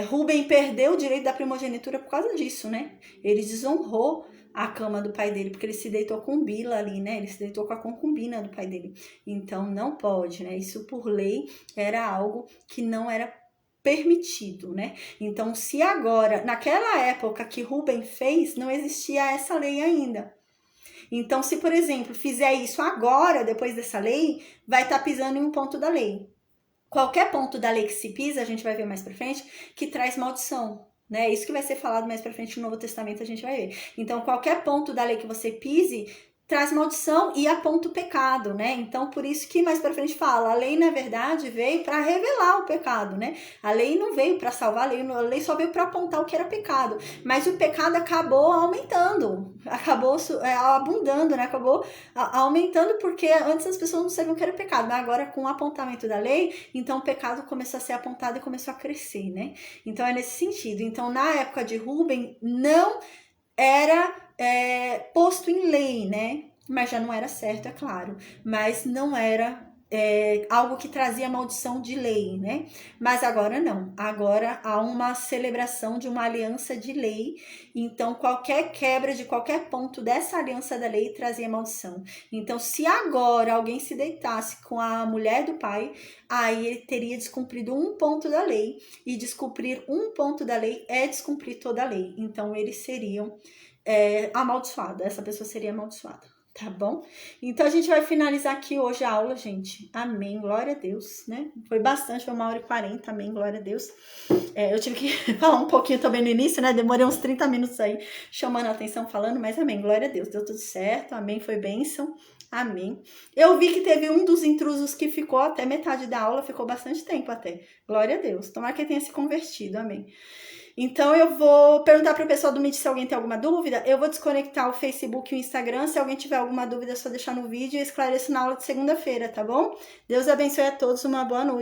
Rubem perdeu o direito da primogenitura por causa disso, né? Ele desonrou a cama do pai dele, porque ele se deitou com Bila ali, né? Ele se deitou com a concubina do pai dele. Então, não pode, né? Isso por lei era algo que não era permitido, né? Então, se agora, naquela época que Rubem fez, não existia essa lei ainda. Então, se, por exemplo, fizer isso agora, depois dessa lei, vai estar pisando em um ponto da lei. Qualquer ponto da lei que se pisa, a gente vai ver mais pra frente, que traz maldição, né? Isso que vai ser falado mais pra frente no Novo Testamento, a gente vai ver. Então, qualquer ponto da lei que você pise, traz maldição e aponta o pecado, né? Então, por isso que mais pra frente fala, a lei, na verdade, veio para revelar o pecado, né? A lei não veio para salvar, a lei só veio para apontar o que era pecado. Mas o pecado acabou aumentando, acabou abundando, né? Acabou aumentando porque antes as pessoas não sabiam o que era pecado, mas agora com o apontamento da lei, então o pecado começou a ser apontado e começou a crescer, né? Então, é nesse sentido. Então, na época de Rubem, não era posto em lei, né? Mas já não era certo, é claro. Mas não era algo que trazia maldição de lei, né? Mas agora não. Agora há uma celebração de uma aliança de lei. Então, qualquer quebra de qualquer ponto dessa aliança da lei trazia maldição. Então, se agora alguém se deitasse com a mulher do pai, aí ele teria descumprido um ponto da lei. E descumprir um ponto da lei é descumprir toda a lei. Então, eles seriam amaldiçoados. Essa pessoa seria amaldiçoada. Tá bom? Então a gente vai finalizar aqui hoje a aula, gente. Amém, glória a Deus, né? Foi bastante, foi 1h40, amém, glória a Deus. Eu tive que falar um pouquinho também no início, né? Demorei uns 30 minutos aí, chamando a atenção, falando, mas amém, glória a Deus, deu tudo certo, amém, foi bênção, amém. Eu vi que teve um dos intrusos que ficou até metade da aula, ficou bastante tempo até, glória a Deus. Tomara que ele tenha se convertido, amém. Então, eu vou perguntar para o pessoal do Meet se alguém tem alguma dúvida. Eu vou desconectar o Facebook e o Instagram. Se alguém tiver alguma dúvida, é só deixar no vídeo e eu esclareço na aula de segunda-feira, tá bom? Deus abençoe a todos. Uma boa noite.